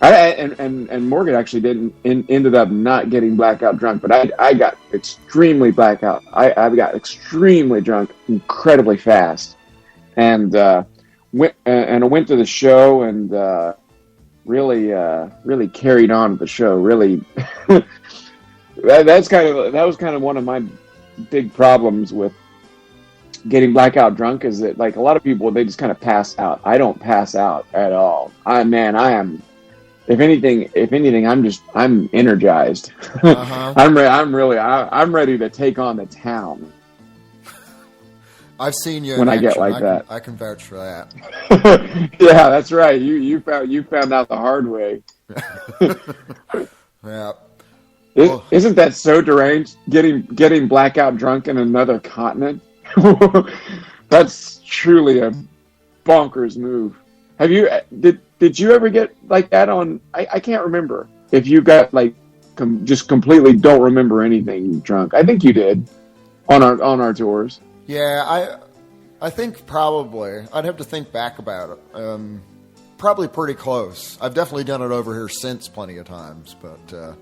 and Morgan actually ended up not getting blackout drunk, but I got extremely blackout. I got extremely drunk incredibly fast, and went to the show and really carried on with the show. Really, that was kind of one of my big problems with getting blackout drunk, is that like a lot of people, they just kind of pass out. I don't pass out at all. I am. If anything, I'm energized. Uh-huh. I'm ready to take on the town. I've seen you when in I get action. like that. I can vouch for that. Yeah, that's right. You found out the hard way. Yeah. Isn't that so deranged? Getting blackout drunk in another continent? That's truly a bonkers move. Have you did you ever get like that on? I can't remember if you got like just completely don't remember anything drunk. I think you did on our tours. Yeah, I think probably. I'd have to think back about it. Probably pretty close. I've definitely done it over here since plenty of times, but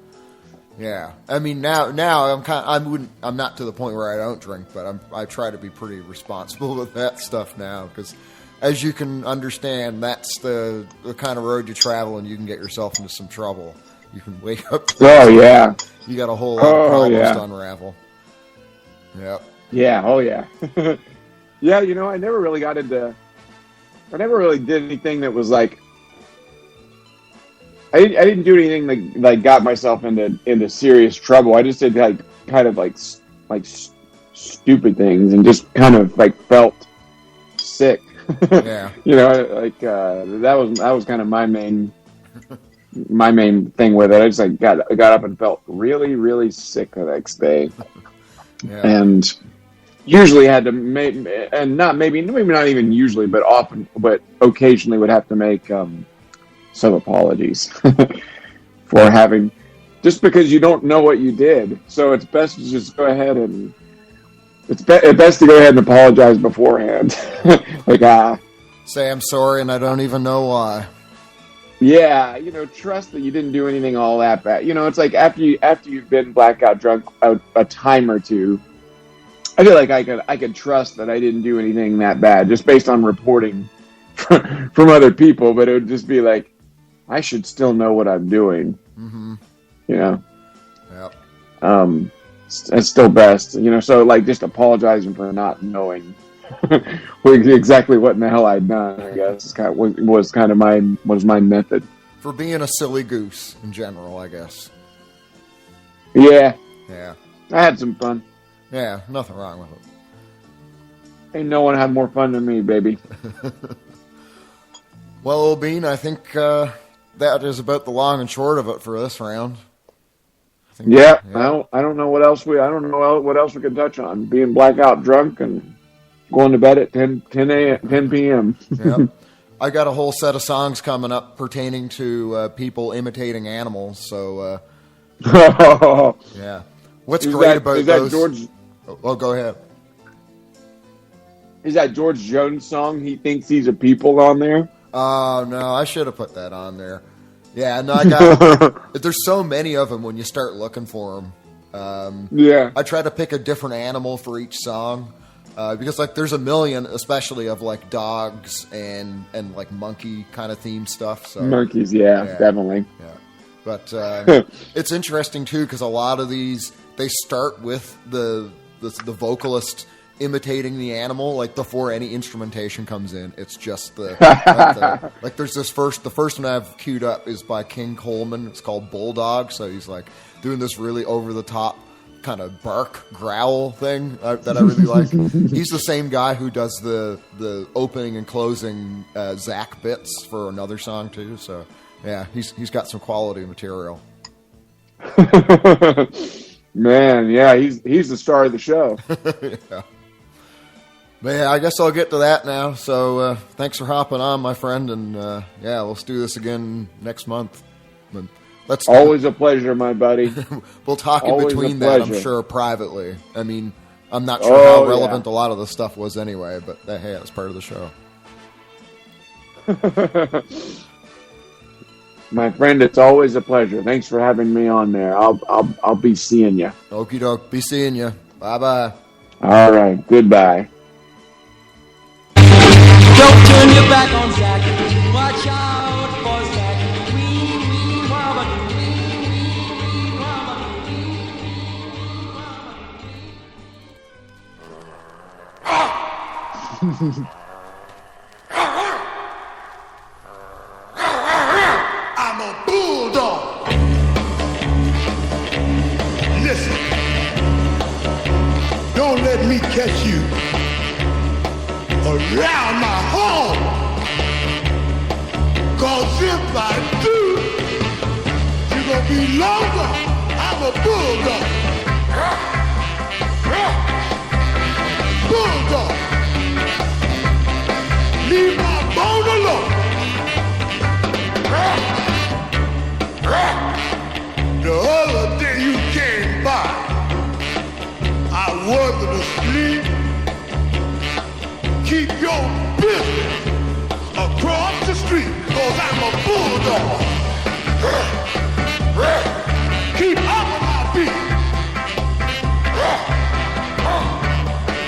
yeah. I mean now I'm not to the point where I don't drink, but I try to be pretty responsible with that stuff now, because as you can understand, that's the kind of road you travel, and you can get yourself into some trouble. You can wake up. Oh yeah. You got a whole lot of problems to unravel. Yep. Yeah, oh yeah. Yeah, I never really did anything that was like, I didn't do anything that like got myself into serious trouble. I just did like kind of like stupid things and just kind of like felt sick. Yeah. That was kind of my main my main thing with it. I just like got up and felt really, really sick the next day, and usually had to make, and maybe not even usually, but occasionally would have to make some apologies for having, just because you don't know what you did. So it's best to just go ahead and it's best to go ahead and apologize beforehand. Like, say I'm sorry and I don't even know why. Yeah, trust that you didn't do anything all that bad. It's like after you've been blackout drunk a time or two, I feel like I could trust that I didn't do anything that bad just based on reporting from other people. But it would just be like, I should still know what I'm doing. Mm-hmm. Yep. It's still best. So like just apologizing for not knowing exactly what in the hell I'd done, I guess, was my method. For being a silly goose in general, I guess. Yeah. Yeah. I had some fun. Yeah, nothing wrong with it. Ain't no one had more fun than me, baby. Well, old Bean, I think that is about the long and short of it for this round. Yeah. I don't know what else we can touch on. Being blackout drunk and going to bed at 10 p.m. Yep. I got a whole set of songs coming up pertaining to people imitating animals. So, yeah. What's great about those? George? Oh, go ahead. Is that George Jones song? He thinks he's a people on there. Oh no, I should have put that on there. Yeah, no, I got. There's so many of them when you start looking for them. Yeah, I try to pick a different animal for each song. Because like there's a million, especially of like dogs and like monkey kind of theme stuff. So monkeys, yeah. Definitely. Yeah, but it's interesting too because a lot of these they start with the vocalist imitating the animal like before any instrumentation comes in. It's just like there's this the first one I've queued up is by King Coleman. It's called Bulldog. So he's like doing this really over the top kind of bark growl thing that I really like. He's the same guy who does the opening and closing Zach bits for another song too. So yeah, he's got some quality material. Man, yeah, he's the star of the show. Yeah. But yeah, I guess I'll get to that now. So thanks for hopping on, my friend, and yeah, let's do this again next month. Always a pleasure, my buddy. We'll talk in between that, I'm sure, privately. I mean, I'm not sure how relevant a lot of the stuff was anyway, but hey, that's part of the show. My friend, it's always a pleasure. Thanks for having me on there. I'll be seeing you. Okie doke. Be seeing you. Bye-bye. All right. Goodbye. Don't turn your back on Zach. Watch out for Zach. I'm a bulldog. Listen, don't let me catch you around my home. 'Cause if I do, you're gonna be longer. I'm a bulldog. Bulldog. Leave my bone alone. The other day you came by, I wasn't asleep. Keep your business across the street, 'cause I'm a bulldog. Keep up with my beat.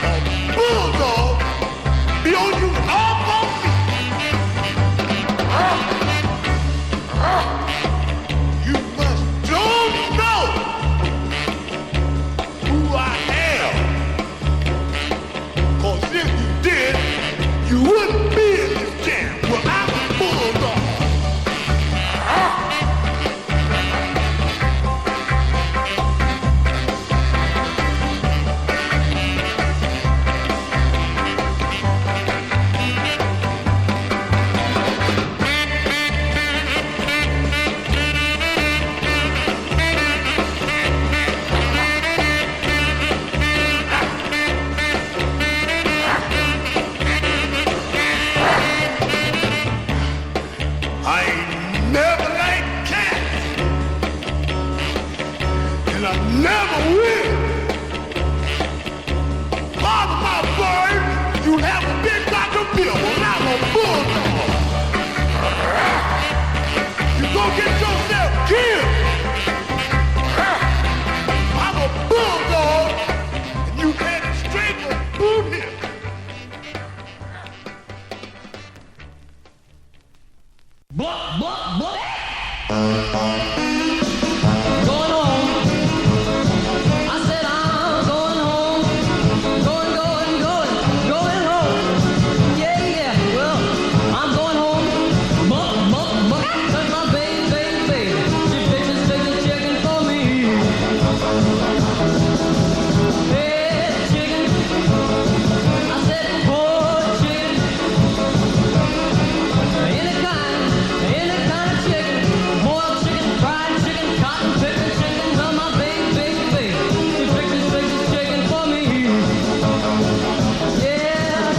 A bulldog be on you all my feet. You must don't know who I am. 'Cause if you did, you wouldn't be in this jam. Well, I'm a bulldog. I never will. Pardon my bird, you have a big Dr. Bill, and I'm a bulldog. You go get yourself killed. I'm a bulldog, and you headed straight for Boot Hill. Going home. I said I'm going home. Going home. Yeah. Well, I'm going home. Cause my baby, she fixes chicken for me. Hey, chicken. I said, poor chicken. Any kind of chicken. Boiled chicken, fried chicken, cotton picking chicken. Well, my baby, she fixes chicken for me. Yeah,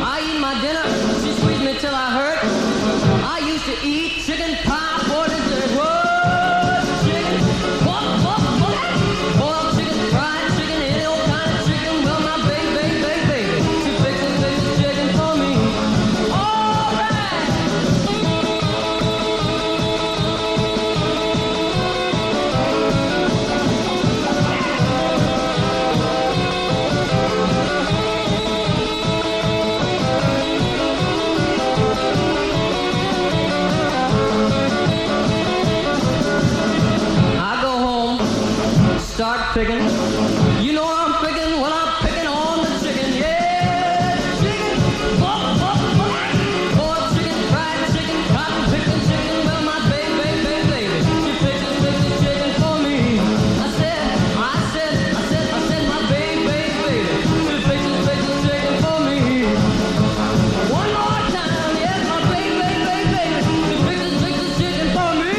I eat my dinner, she squeezed me till I hurt. I used to eat chicken pie for dessert. Whoa, chicken, boiled chicken, fried chicken, any old kind of chicken. Well, my baby, she fixes chicken for me. All right. I go home, start picking. You know I'm picking when I'm picking on the chicken. Yeah, chicken, boiled chicken, fried chicken, cotton picking chicken. Well, my baby, she fixes chicken for me. I said, my baby, she fixes chicken for me. One more time, yes, my baby, she fixes chicken for me.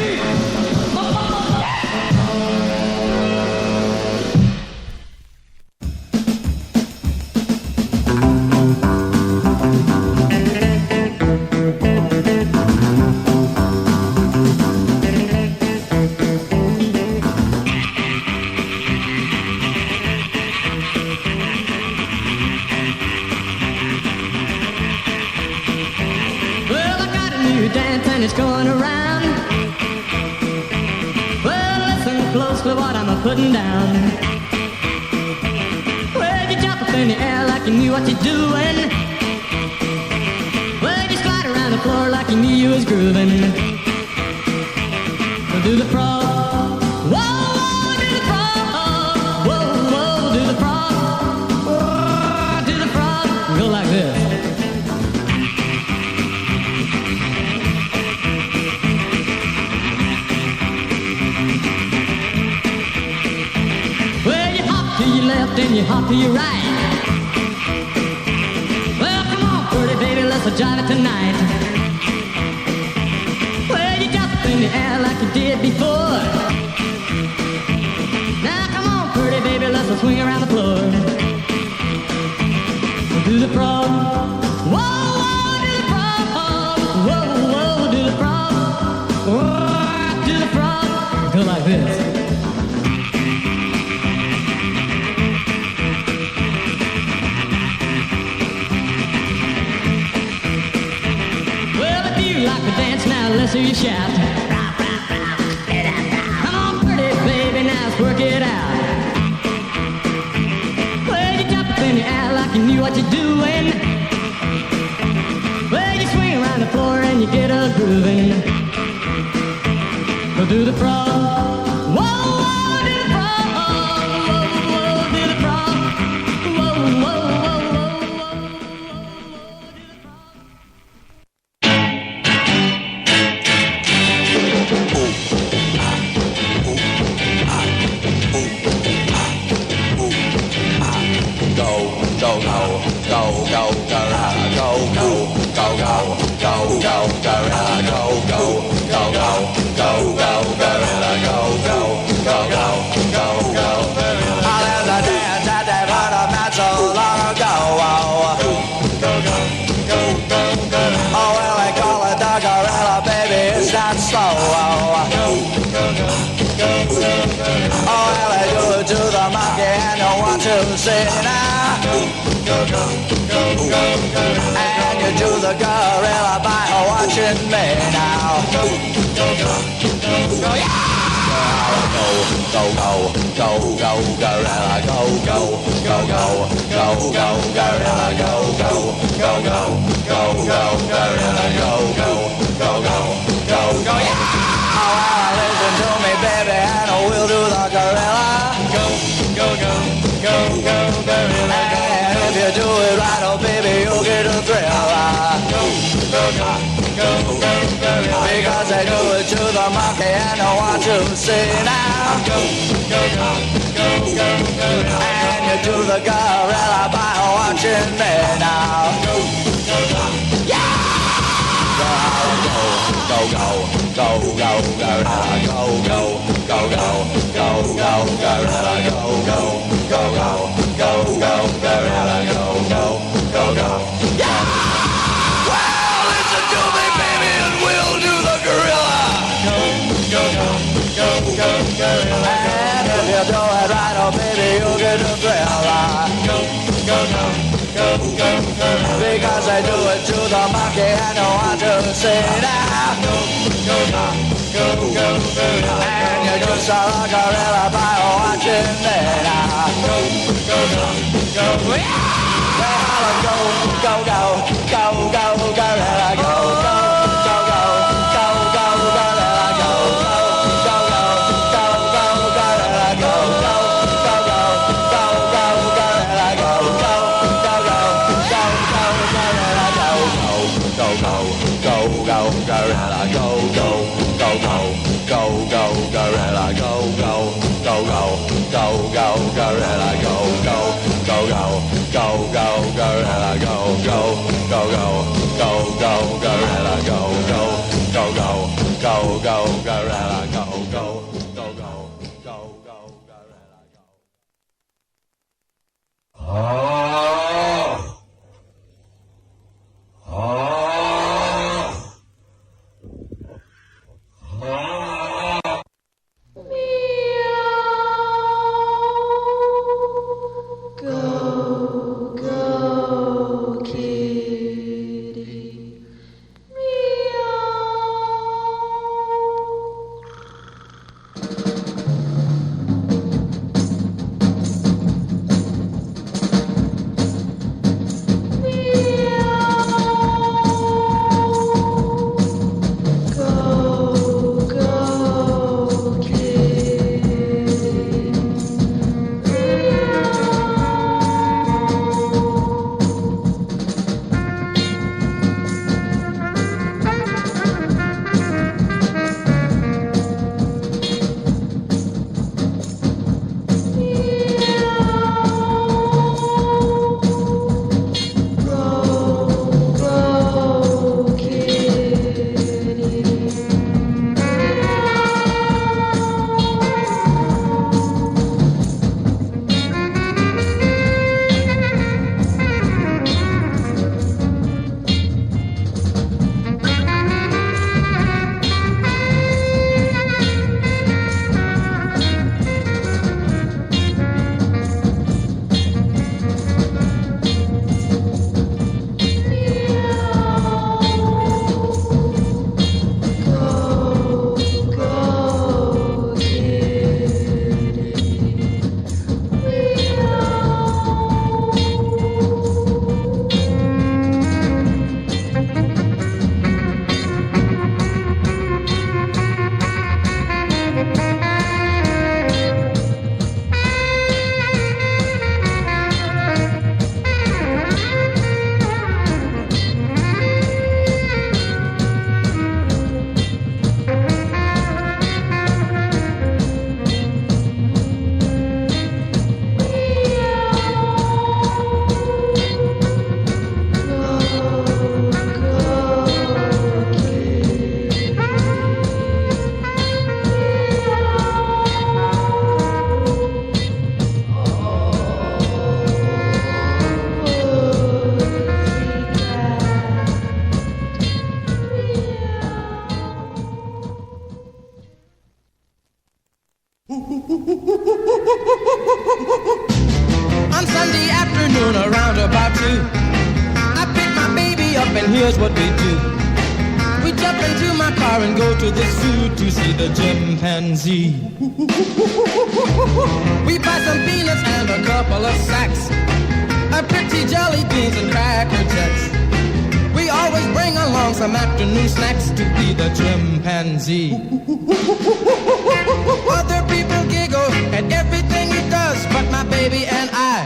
Well, I got a new dance and it's going around. Well, listen close to what I'm a-putting down. Well, you jump up in the air like you knew what you're doing. Well, you slide around the floor like you knew you was grooving. So do the frog. Whoa, do the frog. Whoa, do the frog. Whoa, do the frog. Go like this. Well, you hop to your left and you hop to your right. Well, come on, pretty baby, let's jive it tonight. Well, you jump up in the air like you did before. Now, come on, pretty baby, let's swing around the floor. Do the frog. Whoa, do the frog. Whoa, do the frog. Whoa, do the frog. Go like this. Well, if you like to dance now, let's hear you shout. Come on, pretty baby, now let's work it out. Well, you jump up in the air like you knew what you're doing. Well, you swing around the floor and you get a grooving. Go do the frog. Whoa, do the frog. Whoa, do the frog. Whoa, do the frog. Go, gorilla, go. say now. And you do the gorilla by watching me now. Go, yeah! Go, go, gorilla, go, gorilla, go, gorilla, go, yeah! Oh, listen to me, baby, and we'll do the gorilla. Go, gorilla. And if you do it right, oh, baby, you'll get a thrill. Go, gorilla. Because I do it to the monkey, and I want to see now. Go, gorilla. And you do the gorilla by watching me now. Yeah! Go, gorilla, go, gorilla, go, gorilla, go, gorilla, go, yeah! Well, listen to me, baby, and we'll do the gorilla. Go, gorilla. And if you do it right, oh, baby, you'll get a thrill. Go, because I do it to the monkey, I know what to say now. Go, and you just saw a gorilla by watching me now. Go, yeah! Go, gorilla, go, gorilla, go, gorilla, go, I'm Sunday afternoon around about 2, I pick my baby up and here's what we do. We jump into my car and go to the zoo to see the chimpanzee. We buy some peanuts and a couple of sacks, a pretty jelly beans and cracker jacks. We always bring along some afternoon snacks to be the chimpanzee. Other people giggle at everything he does, but my baby and I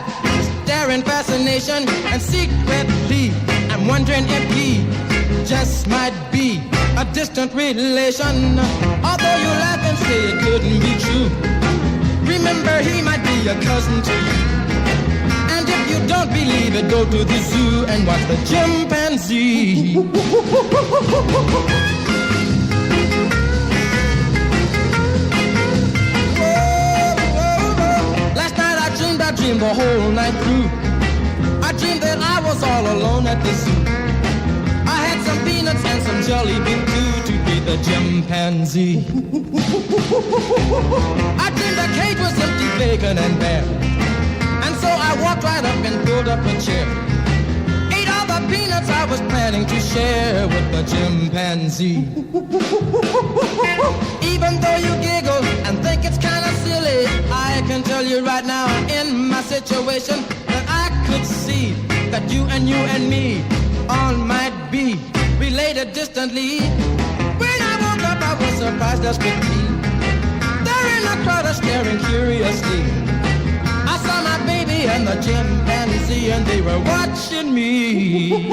stare in fascination, and secretly I'm wondering if he just might be a distant relation. Although you laugh and say it couldn't be true, remember he might be a cousin to you. And if you don't believe it, go to the zoo and watch the chimpanzee. Last night I dreamed the whole night through. I dreamed that I was all alone at the zoo. I had some peanuts and some jelly bean too to be the chimpanzee. I dreamed the cage was empty, vacant and bare, and so I walked right up and pulled up a chair. Ate all the peanuts I was planning to share with the chimpanzee. Even though you giggle and think it's kind of silly, I can tell you right now in my situation that I could see that you and me all might be related distantly. When I woke up I was surprised as could be. There in the crowd are staring curiously. I saw my baby and the chimpanzee, and they were watching me.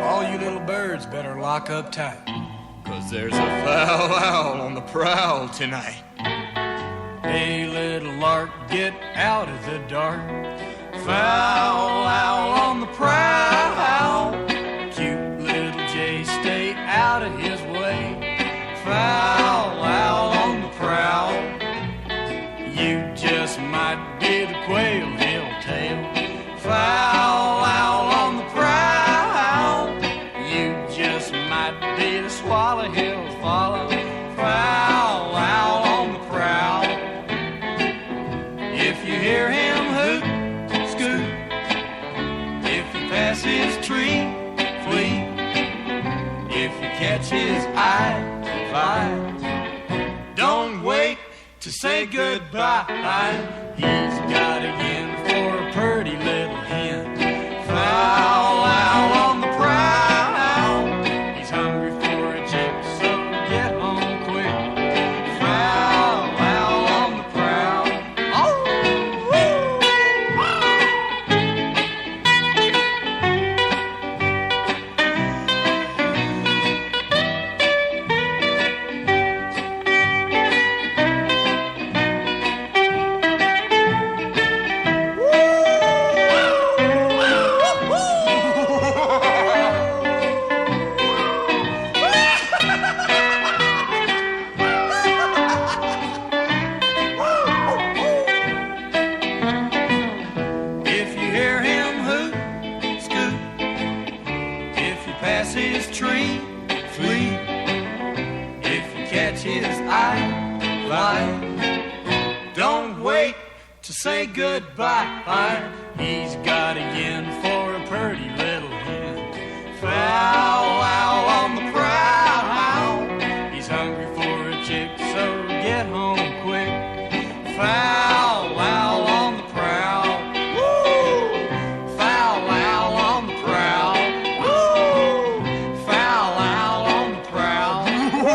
All you little birds better lock up tight, 'cause there's a foul owl on the prowl tonight. Hey, little lark, get out of the dark. Foul owl on the prowl. Cute little jay, stay out of his way. Foul owl on the prowl. You just might be the quail he'll tail. Foul owl on the prowl. You just might be the swallow he'll follow. Foul owl on the prowl. If you hear him hoot, scoot. If you pass his tree, flee. If you catch his eye, fly. Don't wait to say goodbye. He's got a yen for a pretty little hen. Foul owl on the prowl. He's hungry for a chick, so get home quick. Foul owl on the prowl. Oh, if you hear him hoot, scoot. If you pass his tree, flee. If you catch his eye, fly. Don't wait to say goodbye. He's got a yen for a pretty little hen. Foul owl on the prowl. He's hungry for a chick, so get home quick. Foul owl on the prowl. Woo! Foul owl on the prowl. Woo! Foul owl on the prowl. Woo!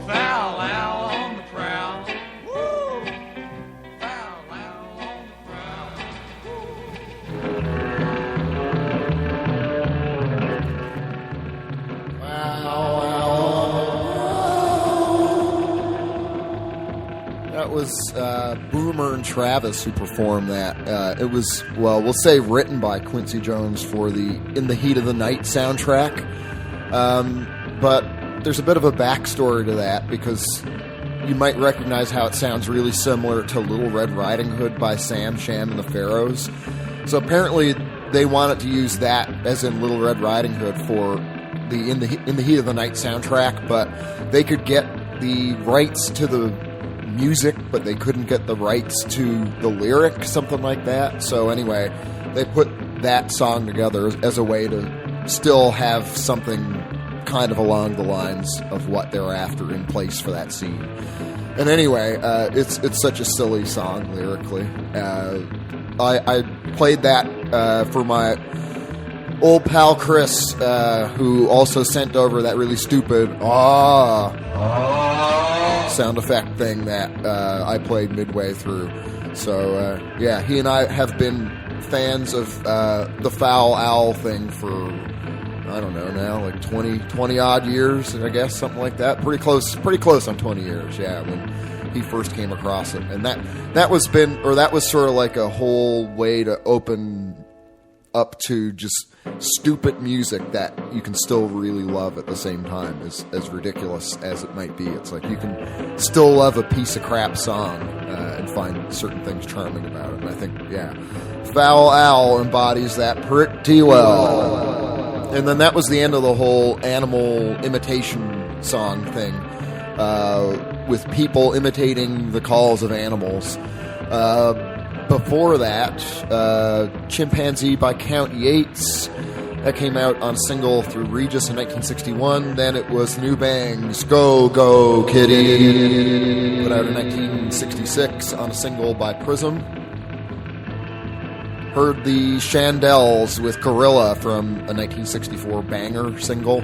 Foul owl on the prowl. Woo! Foul owl on the prowl. That was Boomer and Travis who performed that. It was, well, we'll say written by Quincy Jones for the In the Heat of the Night soundtrack. But there's a bit of a backstory to that, because you might recognize how it sounds really similar to Little Red Riding Hood by Sam Sham and the Pharaohs. So apparently they wanted to use that, as in Little Red Riding Hood, for the In the Heat of the Night soundtrack, but they could get the rights to the music, but they couldn't get the rights to the lyric, something like that. So anyway, they put that song together as a way to still have something kind of along the lines of what they're after in place for that scene. And anyway, it's such a silly song lyrically. I played that for my old pal Chris, who also sent over that really stupid sound effect thing that I played midway through. So yeah, he and I have been fans of the Foul Owl thing for, I don't know now, like 20 odd years, I guess, something like that. Pretty close on 20 years, yeah, when he first came across it. And that was sort of like a whole way to open up to just stupid music that you can still really love at the same time, as ridiculous as it might be. It's like you can still love a piece of crap song and find certain things charming about it. And I think, yeah, Foul Owl embodies that pretty well. And then that was the end of the whole animal imitation song thing, with people imitating the calls of animals. Before that, Chimpanzee by Count Yates. That came out on single through Regis in 1961. Then it was New Bang's Go Go Kitty, put out in 1966 on a single by Prism. Heard the Shandells with Gorilla from a 1964 banger single.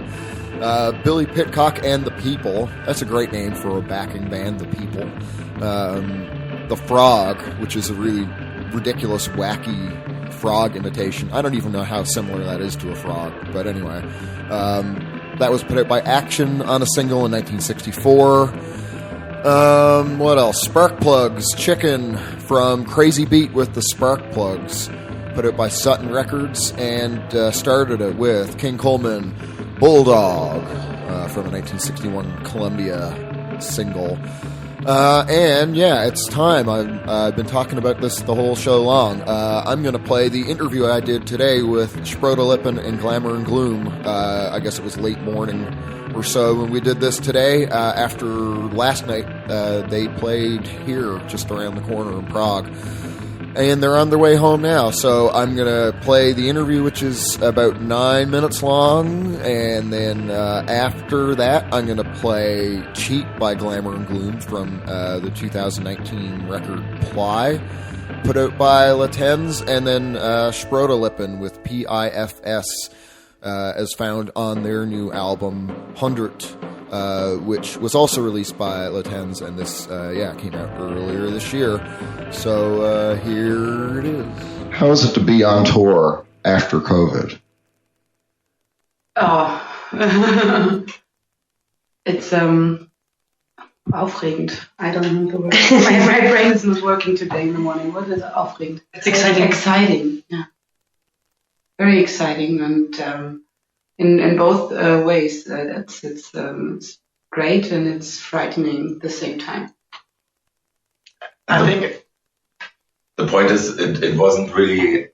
Billy Pitcock and the People. That's a great name for a backing band, the People. The Frog, which is a really ridiculous, wacky frog imitation. I don't even know how similar that is to a frog, but anyway. That was put out by Action on a single in 1964. What else? Sparkplugs, Chicken from Crazy Beat with the Sparkplugs, put out by Sutton Records, and started it with King Coleman, Bulldog, from a 1961 Columbia single. And yeah, it's time. I've been talking about this the whole show long. I'm going to play the interview I did today with Sprota-Lippen and Glamour and Gloom. I guess it was late morning or so when we did this today. After last night, they played here just around the corner in Prague. And they're on their way home now, so I'm going to play the interview, which is about 9 minutes long, and then after that, I'm going to play Cheat by Glamour and Gloom from the 2019 record Ply, put out by Latens, and then Sprota-Lippen with PIFS, as found on their new album, 100, which was also released by Latens, and this, came out earlier this year. So here it is. How is it to be on tour after COVID? Oh, it's aufregend. I don't know the word. My brain is not working today in the morning. What is aufregend? It's exciting. Exciting, yeah. Very exciting, and in both ways. It's great and it's frightening at the same time. I think the point is it wasn't really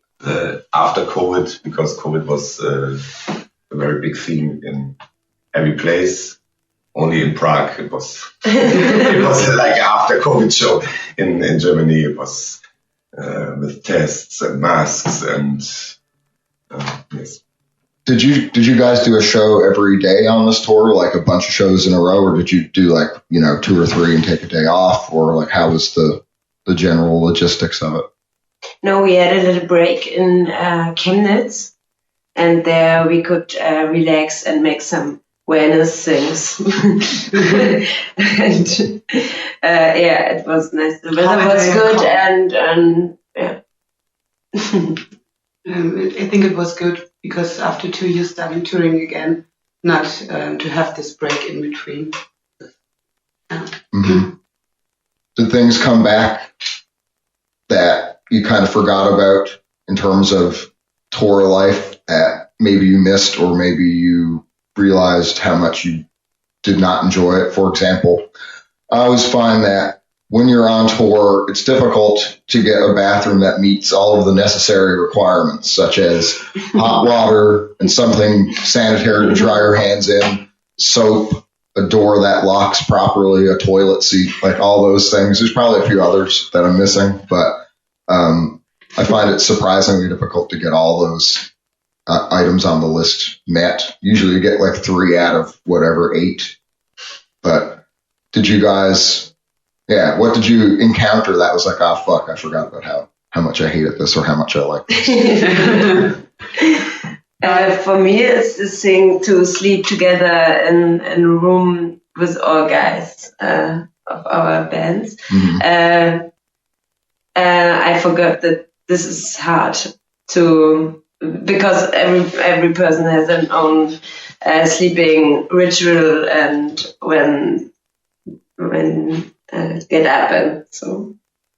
after COVID, because COVID was a very big theme in every place. Only in Prague it was it was like after COVID show in Germany. It was with tests and masks and yes. Did you guys do a show every day on this tour, like a bunch of shows in a row, or did you do 2 or 3 and take a day off, or like how was the general logistics of it? No, we had a little break in Chemnitz, and there we could relax and make some wellness things. And it was nice. The weather was good, and yeah. I think it was good because after 2 years starting touring again, not to have this break in between. Mm-hmm. Did things come back that you kind of forgot about in terms of tour life that maybe you missed, or maybe you realized how much you did not enjoy it? For example, I always find that when you're on tour, it's difficult to get a bathroom that meets all of the necessary requirements, such as hot water and something sanitary to dry your hands in, soap, a door that locks properly, a toilet seat, like all those things. There's probably a few others that I'm missing, but I find it surprisingly difficult to get all those items on the list met. Usually you get like 3 out of whatever 8. But did you guys... Yeah, what did you encounter that was like, oh, fuck, I forgot about how much I hated this or how much I liked this? For me, it's this thing to sleep together in a room with all guys of our bands. Mm-hmm. I forgot that this is hard to, because every person has their own sleeping ritual and when get up and so.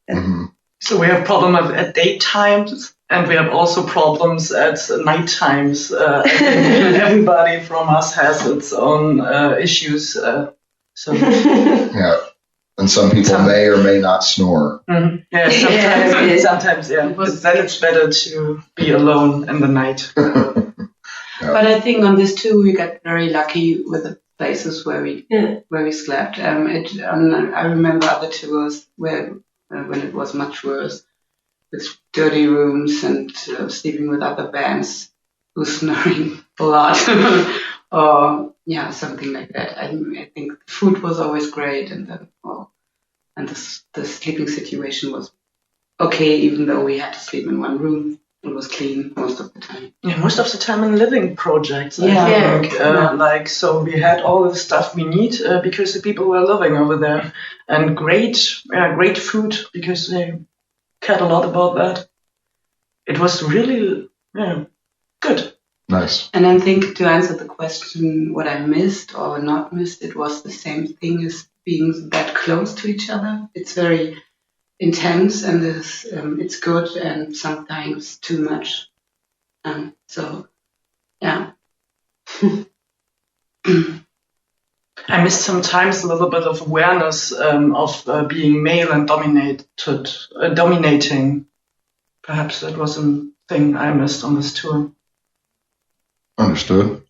Mm-hmm. So we have problems at daytimes and we have also problems at night times. Everybody from us has its own issues. So yeah, and some people may or may not snore. Mm-hmm. Yeah, sometimes, yeah. But then it's better to be alone in the night. But I think on this too, we got very lucky with the places where we slept. I remember other tours where when it was much worse, with dirty rooms and sleeping with other bands who's snoring a lot, or something like that. I think the food was always great, and the sleeping situation was okay, even though we had to sleep in one room. It was clean most of the time. Yeah, most of the time in living projects. I think. So we had all the stuff we need because the people were living over there, and great food because they cared a lot about that. It was really good. Nice. And I think to answer the question, what I missed or not missed, it was the same thing as being that close to each other. It's very intense and it's good and sometimes too much. So, yeah. I missed sometimes a little bit of awareness of being male and dominating. Perhaps that was a thing I missed on this tour. Understood.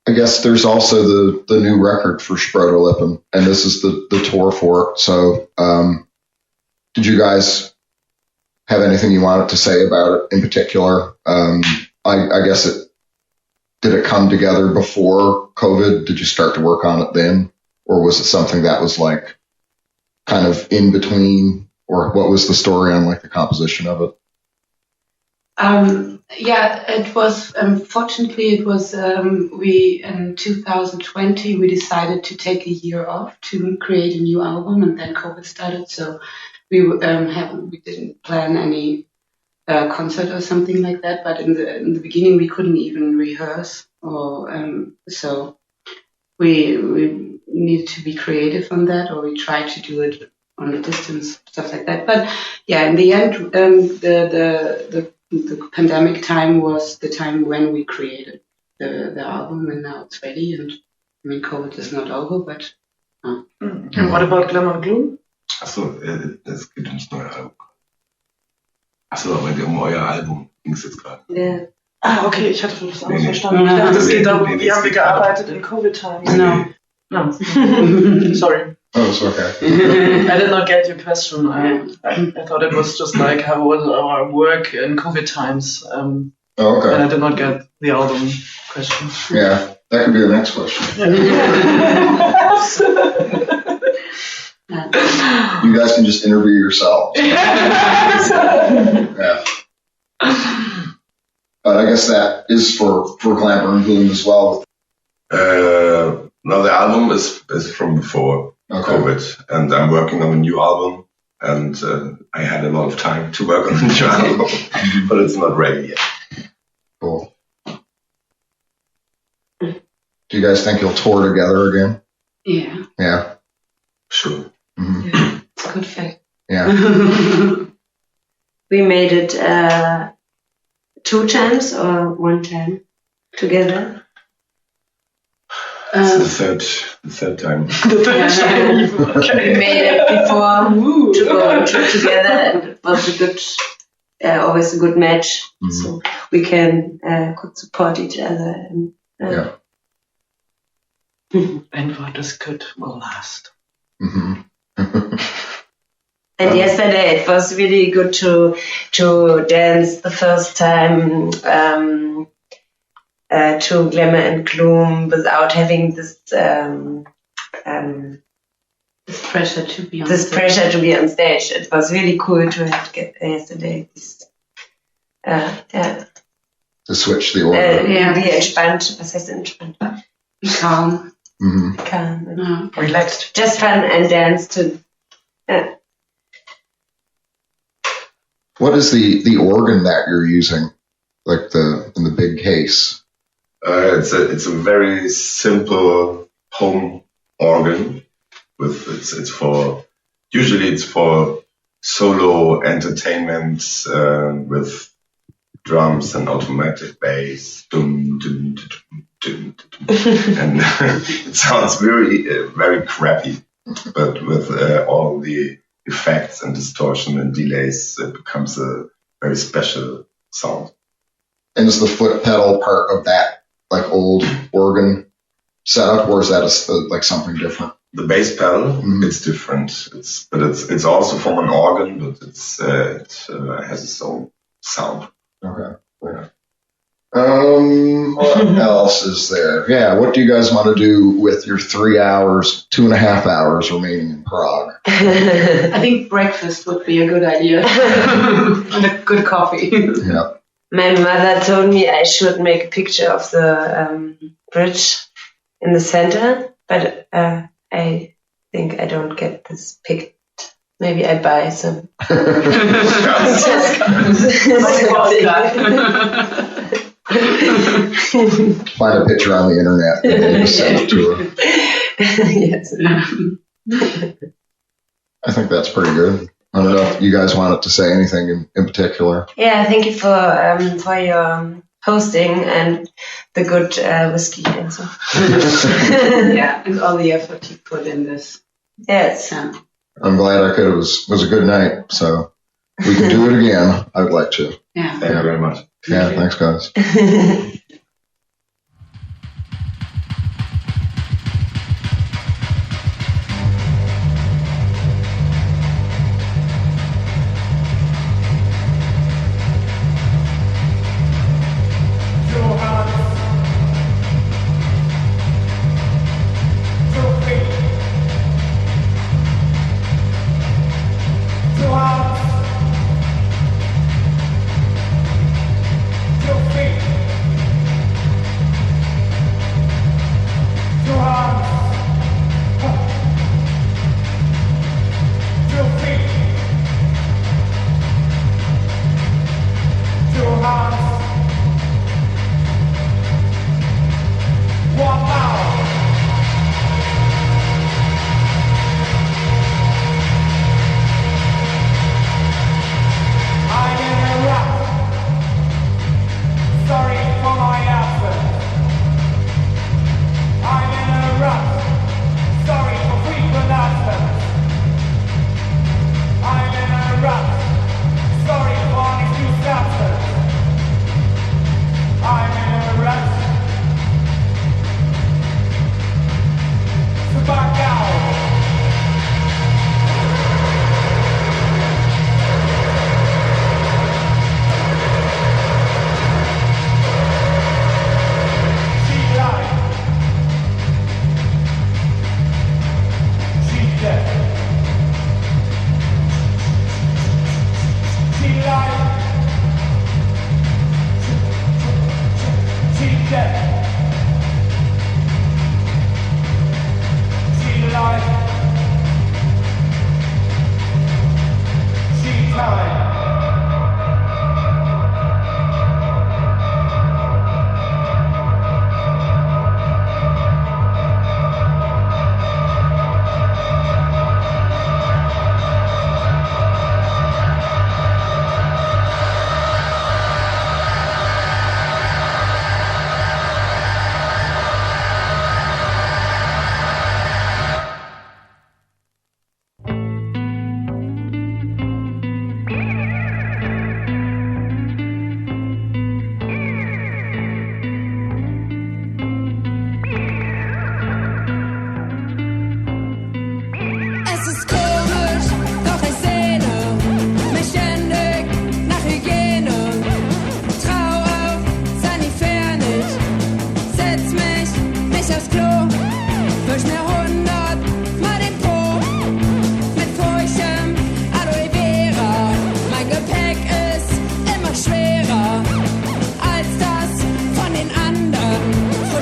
I guess there's also the new record for Sprotolippen, and this is the tour for it. So, did you guys have anything you wanted to say about it in particular? I guess did it come together before COVID? Did you start to work on it then? Or was it something that was like kind of in between? Or what was the story on like the composition of it? It was, fortunately it was, we in 2020, we decided to take a year off to create a new album, and then COVID started. So we didn't plan any concert or something like that, but in the beginning we couldn't even rehearse, or so we needed to be creative on that, or we tried to do it on a distance, stuff like that. But yeah, in the end, the pandemic time was the time when we created the album, and now it's ready. And I mean, COVID is not over, but. And what about Glamour and Gloom? Achso, es gibt ein neues Album. Achso, aber euer Album ging es jetzt gerade. Yeah. Ah, okay, ich hatte das anders verstanden. Ich dachte, es geht darum, wie haben wir gearbeitet in Covid-Times. No. Sorry. Oh, it's okay. I did not get your question. I thought it was just like how was our work in COVID times. Oh, okay. And I did not get the album question. Yeah, that could be the next question. You guys can just interview yourselves. Yeah. But I guess that is for Glamour and Gloom as well. No, the album is from before COVID, and I'm working on a new album, and I had a lot of time to work on the new album, but it's not ready yet. Cool. Do you guys think you'll tour together again? Yeah. Yeah. Sure. Mm-hmm. Yeah. It's a good fact. Yeah. We made it 2 times or 1 time together. It's the third time. We made it before to go on a trip together, and it was a good, always a good match. So we could support each other. And, And what is good will last. And yesterday it was really good to dance the first time to Glamour and Gloom without having this pressure to be on pressure to be on stage. It was really cool to have yesterday. To switch the order. Wie entspannt. Was heißt entspannt? Calm. Calm. Relaxed. Just fun and dance to. What is the organ that you're using, like in the big case? It's a very simple home organ. Usually it's for solo entertainment with drums and automatic bass. Dum, dum, dum, dum, dum, dum. And it sounds very crappy, but with all the effects and distortion and delays, it becomes a very special sound. And is the foot pedal part of that like old organ setup, or is that like something different? The bass pedal, it's different. It's also from an organ, but it has its own sound. Okay. Yeah. What else is there? Yeah. What do you guys want to do with your 2.5 hours remaining in Prague? I think breakfast would be a good idea. And a good coffee. Yeah. My mother told me I should make a picture of the bridge in the center, but I think I don't get this picked. Maybe I buy some. Find a picture on the internet and just send it to her. Yes. I think that's pretty good. I don't know if you guys wanted to say anything in particular. Yeah, thank you for your hosting and the good whiskey and so. Yeah, and all the effort you put in this. Yes. I'm glad I could. It was a good night, so we can do it again. I'd like to. Yeah. Thank you very much. Yeah, thanks, guys.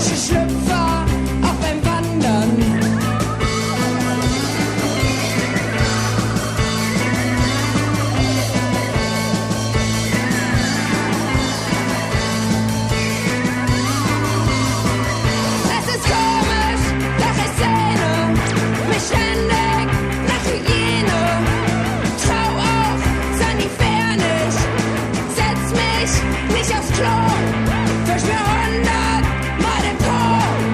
frische Schlüpfer auch beim Wandern. Es ist komisch, doch ich sehne mich ständig nach Hygiene. Trau auf, sanitär nicht, setz mich nicht aufs Klo, wisch mir 100 Mal den Po.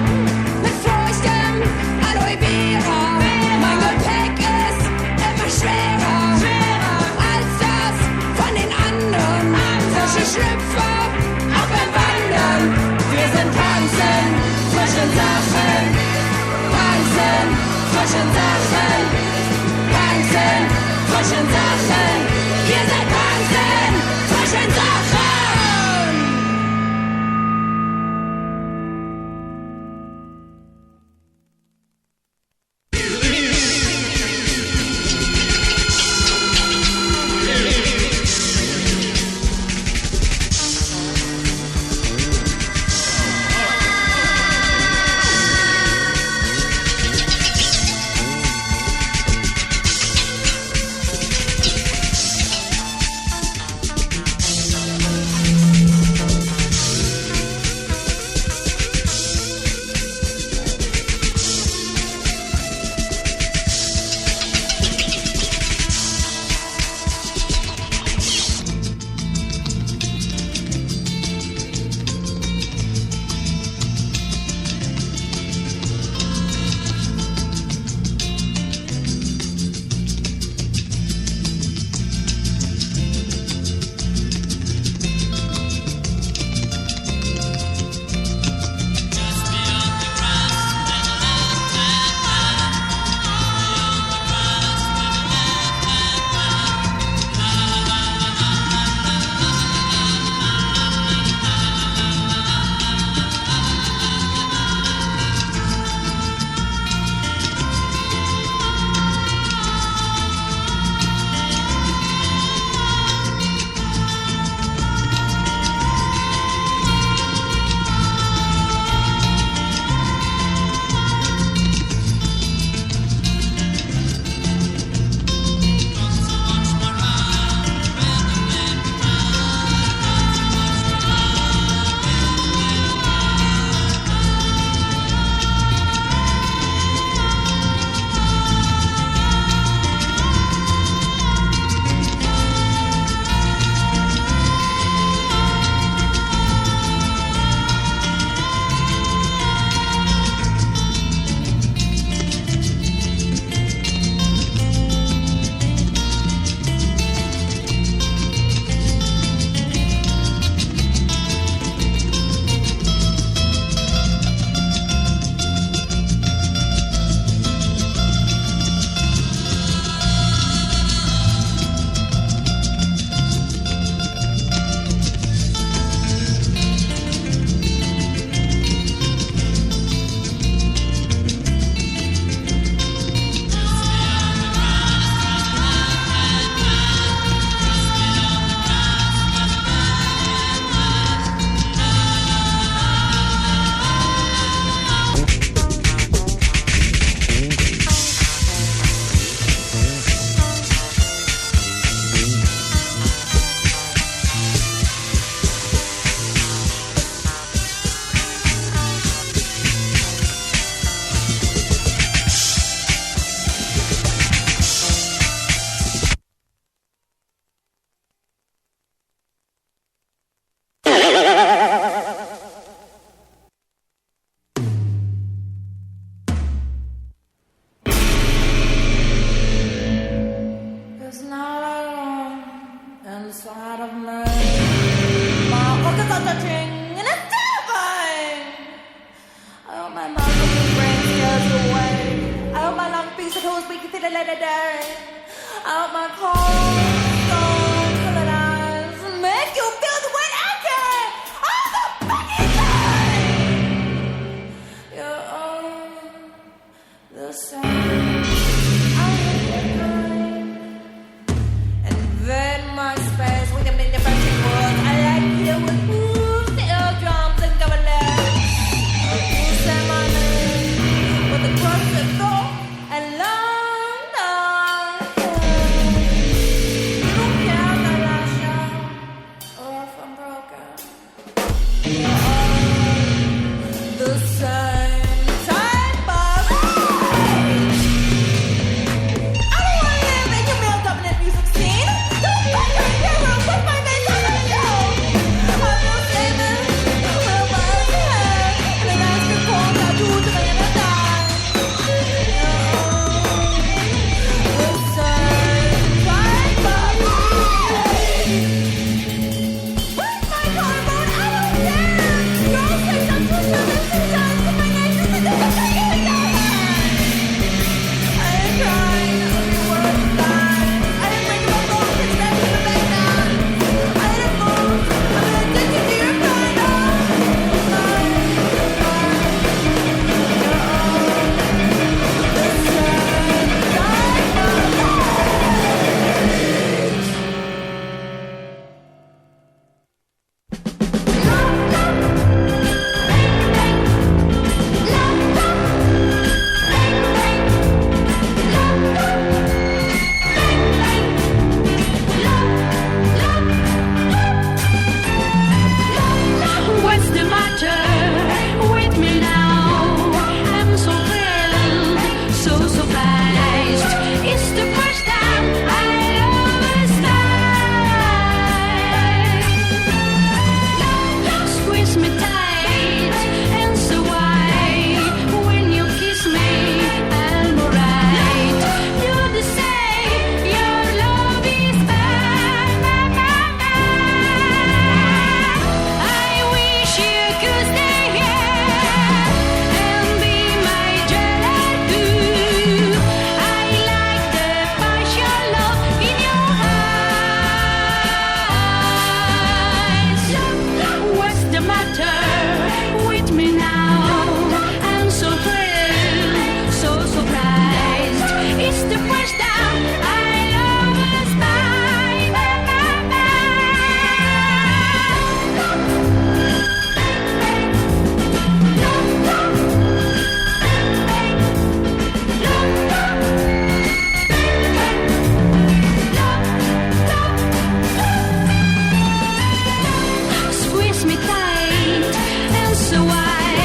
so why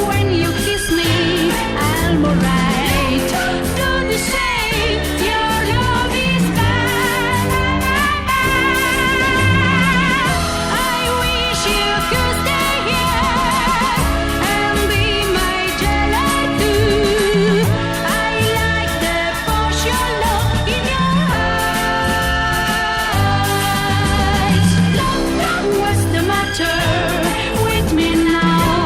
when you kiss me, I'm alright. Don't you say your love is fine? I wish you could stay here and be my jailer too. I like the partial look in your eyes. What's the matter with me now?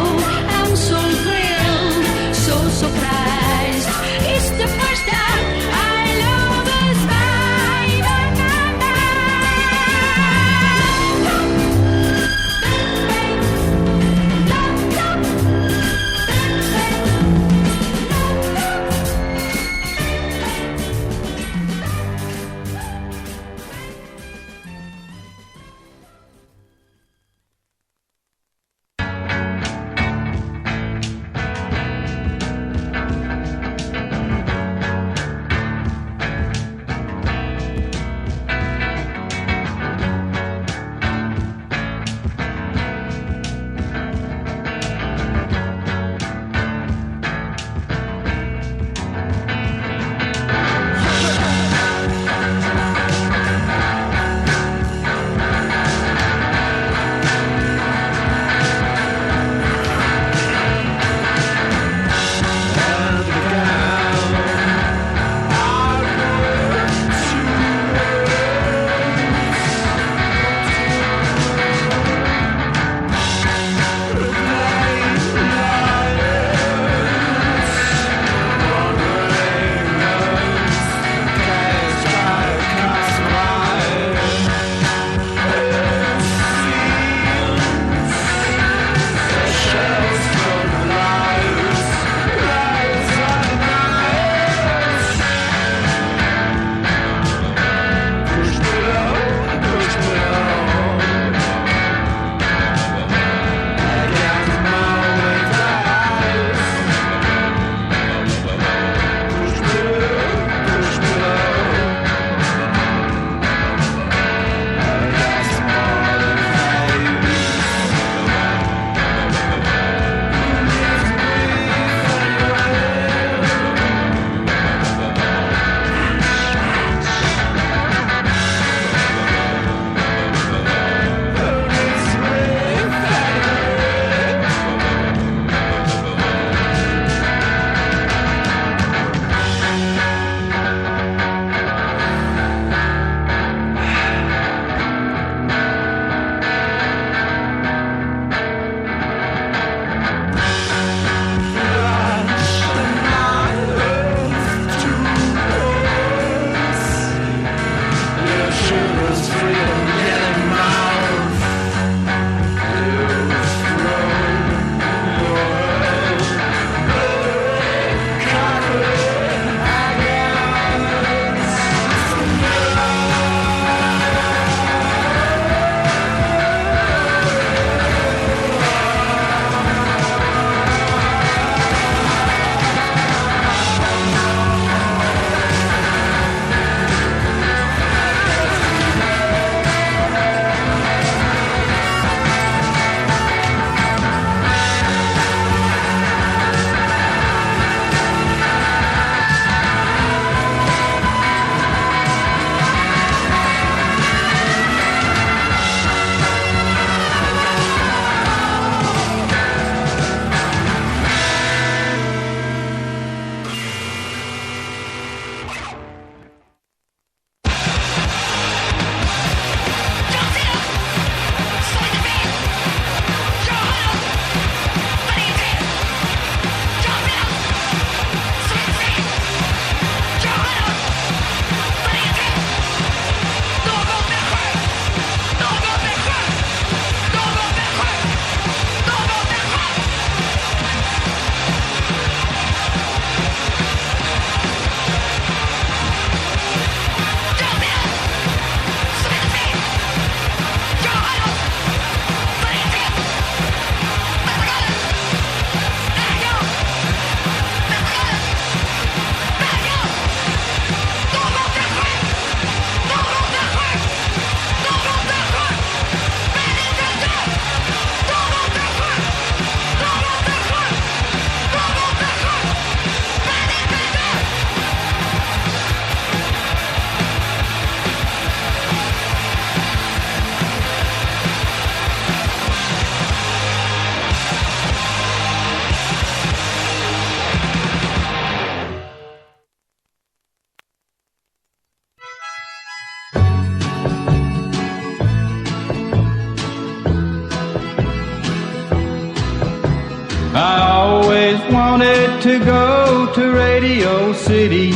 I always wanted to go to Radio City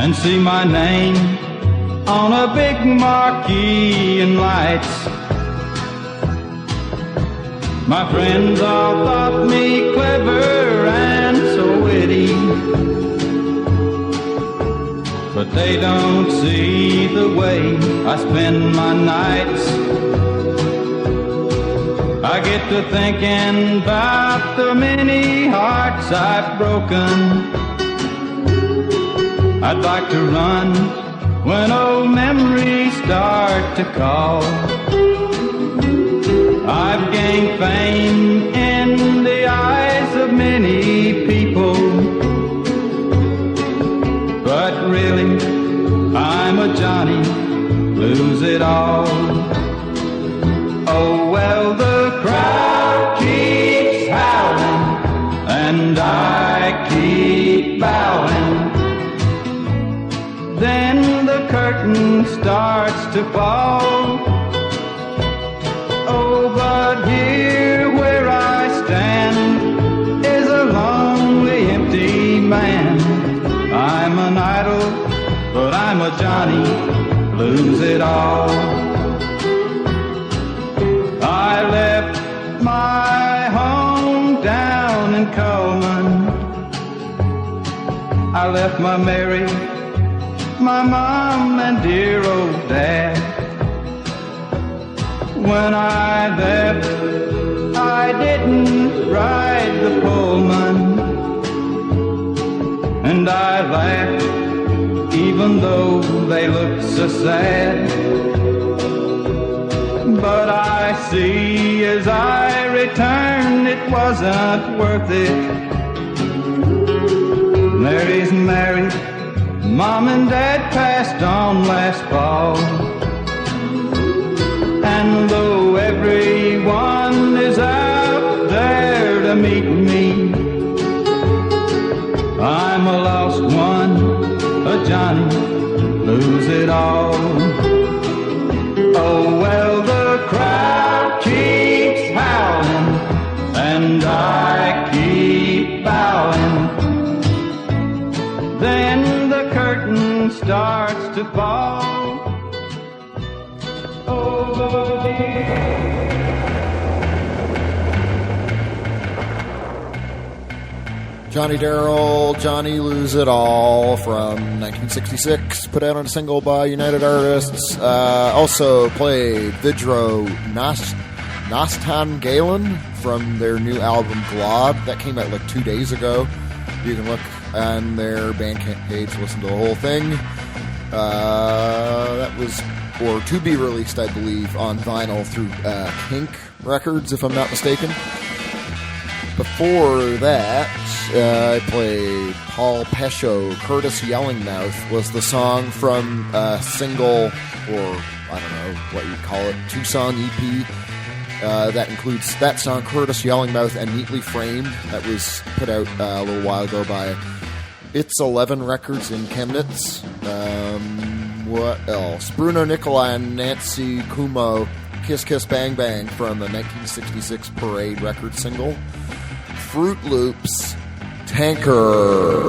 and see my name on a big marquee and lights. My friends all thought me clever and so witty, but they don't see the way I spend my nights. I get to thinking about the many hearts I've broken. I'd like to run when old memories start to call. I've gained fame in the eyes of many people, but really I'm a Johnny, lose it all. Oh well, the crowd keeps howling and I keep bowing. Then the curtain starts to fall. Oh, but here where I stand is a lonely, empty man. I'm an idol, but I'm a Johnny, lose it all. I left my home down in Coleman. I left my Mary, my mom and dear old dad. When I left, I didn't ride the Pullman, and I laughed even though they looked so sad. But I see as I return it wasn't worth it. Mary's married, Mom and Dad passed on last fall. And though everyone is out there to meet me, I'm a lost one, a Johnny, lose it all. Oh well, the crowd keeps howling and I keep bowing. Then the curtain starts to fall. Johnny Darrell, Johnny Lose It All from 1966, put out on a single by United Artists. Also played Vidro Nastan Galen from their new album Glod. That came out like 2 days ago. You can look on their Bandcamp page, listen to the whole thing. That was, or to be released, I believe, on vinyl through Kink Records, if I'm not mistaken. Before that, I played Paul Pescio, Curtis Yellingmouth was the song from a single, or I don't know what you'd call it, 2-song EP. That includes that song, Curtis Yellingmouth, and Neatly Framed. That was put out a little while ago by It's 11 Records in Chemnitz. What else? Bruno Nicolai and Nancy Kumo, Kiss Kiss Bang Bang from the 1966 Parade record single. Fruit Loops, Tanker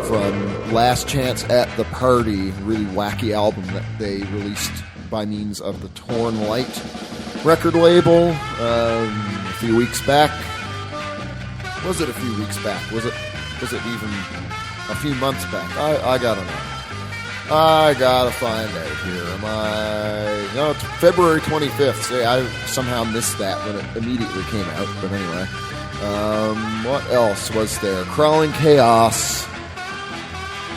from Last Chance at the Party, really wacky album that they released by means of the Torn Light record label a few weeks back. Was it a few weeks back? Was it even a few months back? I gotta know. I gotta find out here. No, it's February 25th. See, I somehow missed that when it immediately came out. But anyway, what else was there? Crawling Chaos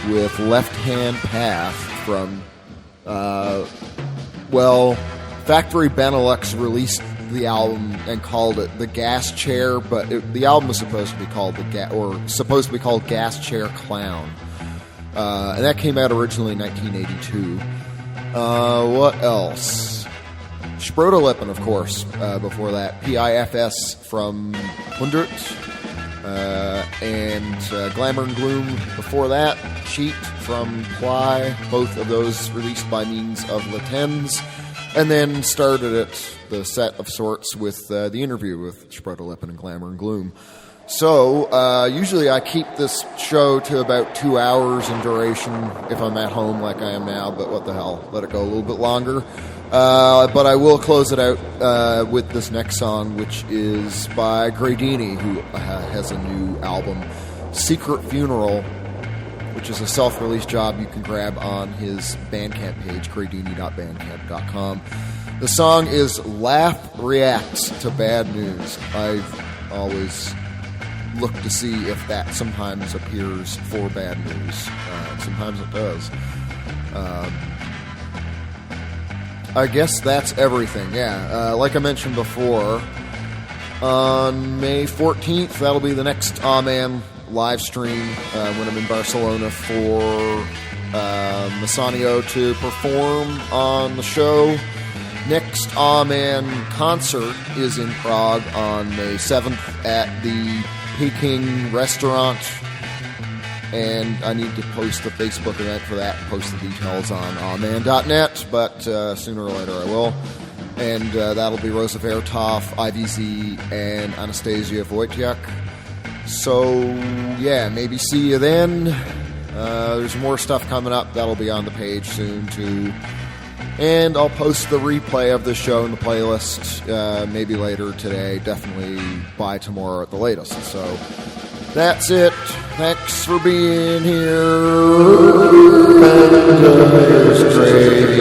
with Left Hand Path from, Factory Benelux released the album and called it The Gas Chair, but the album was supposed to be called Gas Chair Clown. And that came out originally in 1982. What else? Sprotolippen, of course, before that. PIFS from 100. And Glamour and Gloom before that. Cheat from Ply. Both of those released by means of Latens. And then started it, the set of sorts, with the interview with Sprutterlippen and Glamour and Gloom. So, usually I keep this show to about 2 hours in duration if I'm at home like I am now, but what the hell, let it go a little bit longer. But I will close it out with this next song, which is by Gradini, who has a new album, Secret Funeral, which is a self-release job you can grab on his Bandcamp page, gradini.bandcamp.com. The song is Laugh Reacts to Bad News. I've always looked to see if that sometimes appears for bad news. Sometimes it does. I guess that's everything, yeah. Like I mentioned before, on May 14th, that'll be the next Amen live stream when I'm in Barcelona for Massanio to perform on the show. Next Amen concert is in Prague on May 7th at the Peking restaurant, and I need to post the Facebook event for that, post the details on amen.net, but sooner or later I will. And that'll be Rosa Vertov, IVZ, and Anastasia Wojciak. So, yeah, maybe see you then. There's more stuff coming up. That'll be on the page soon, too. And I'll post the replay of the show in the playlist maybe later today, definitely by tomorrow at the latest. So, that's it. Thanks for being here. And it's great.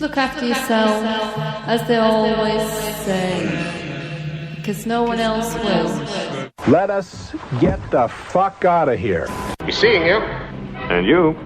Look after yourself, as they always say, because no one else will. Let us get the fuck out of here. Be seeing you. And you.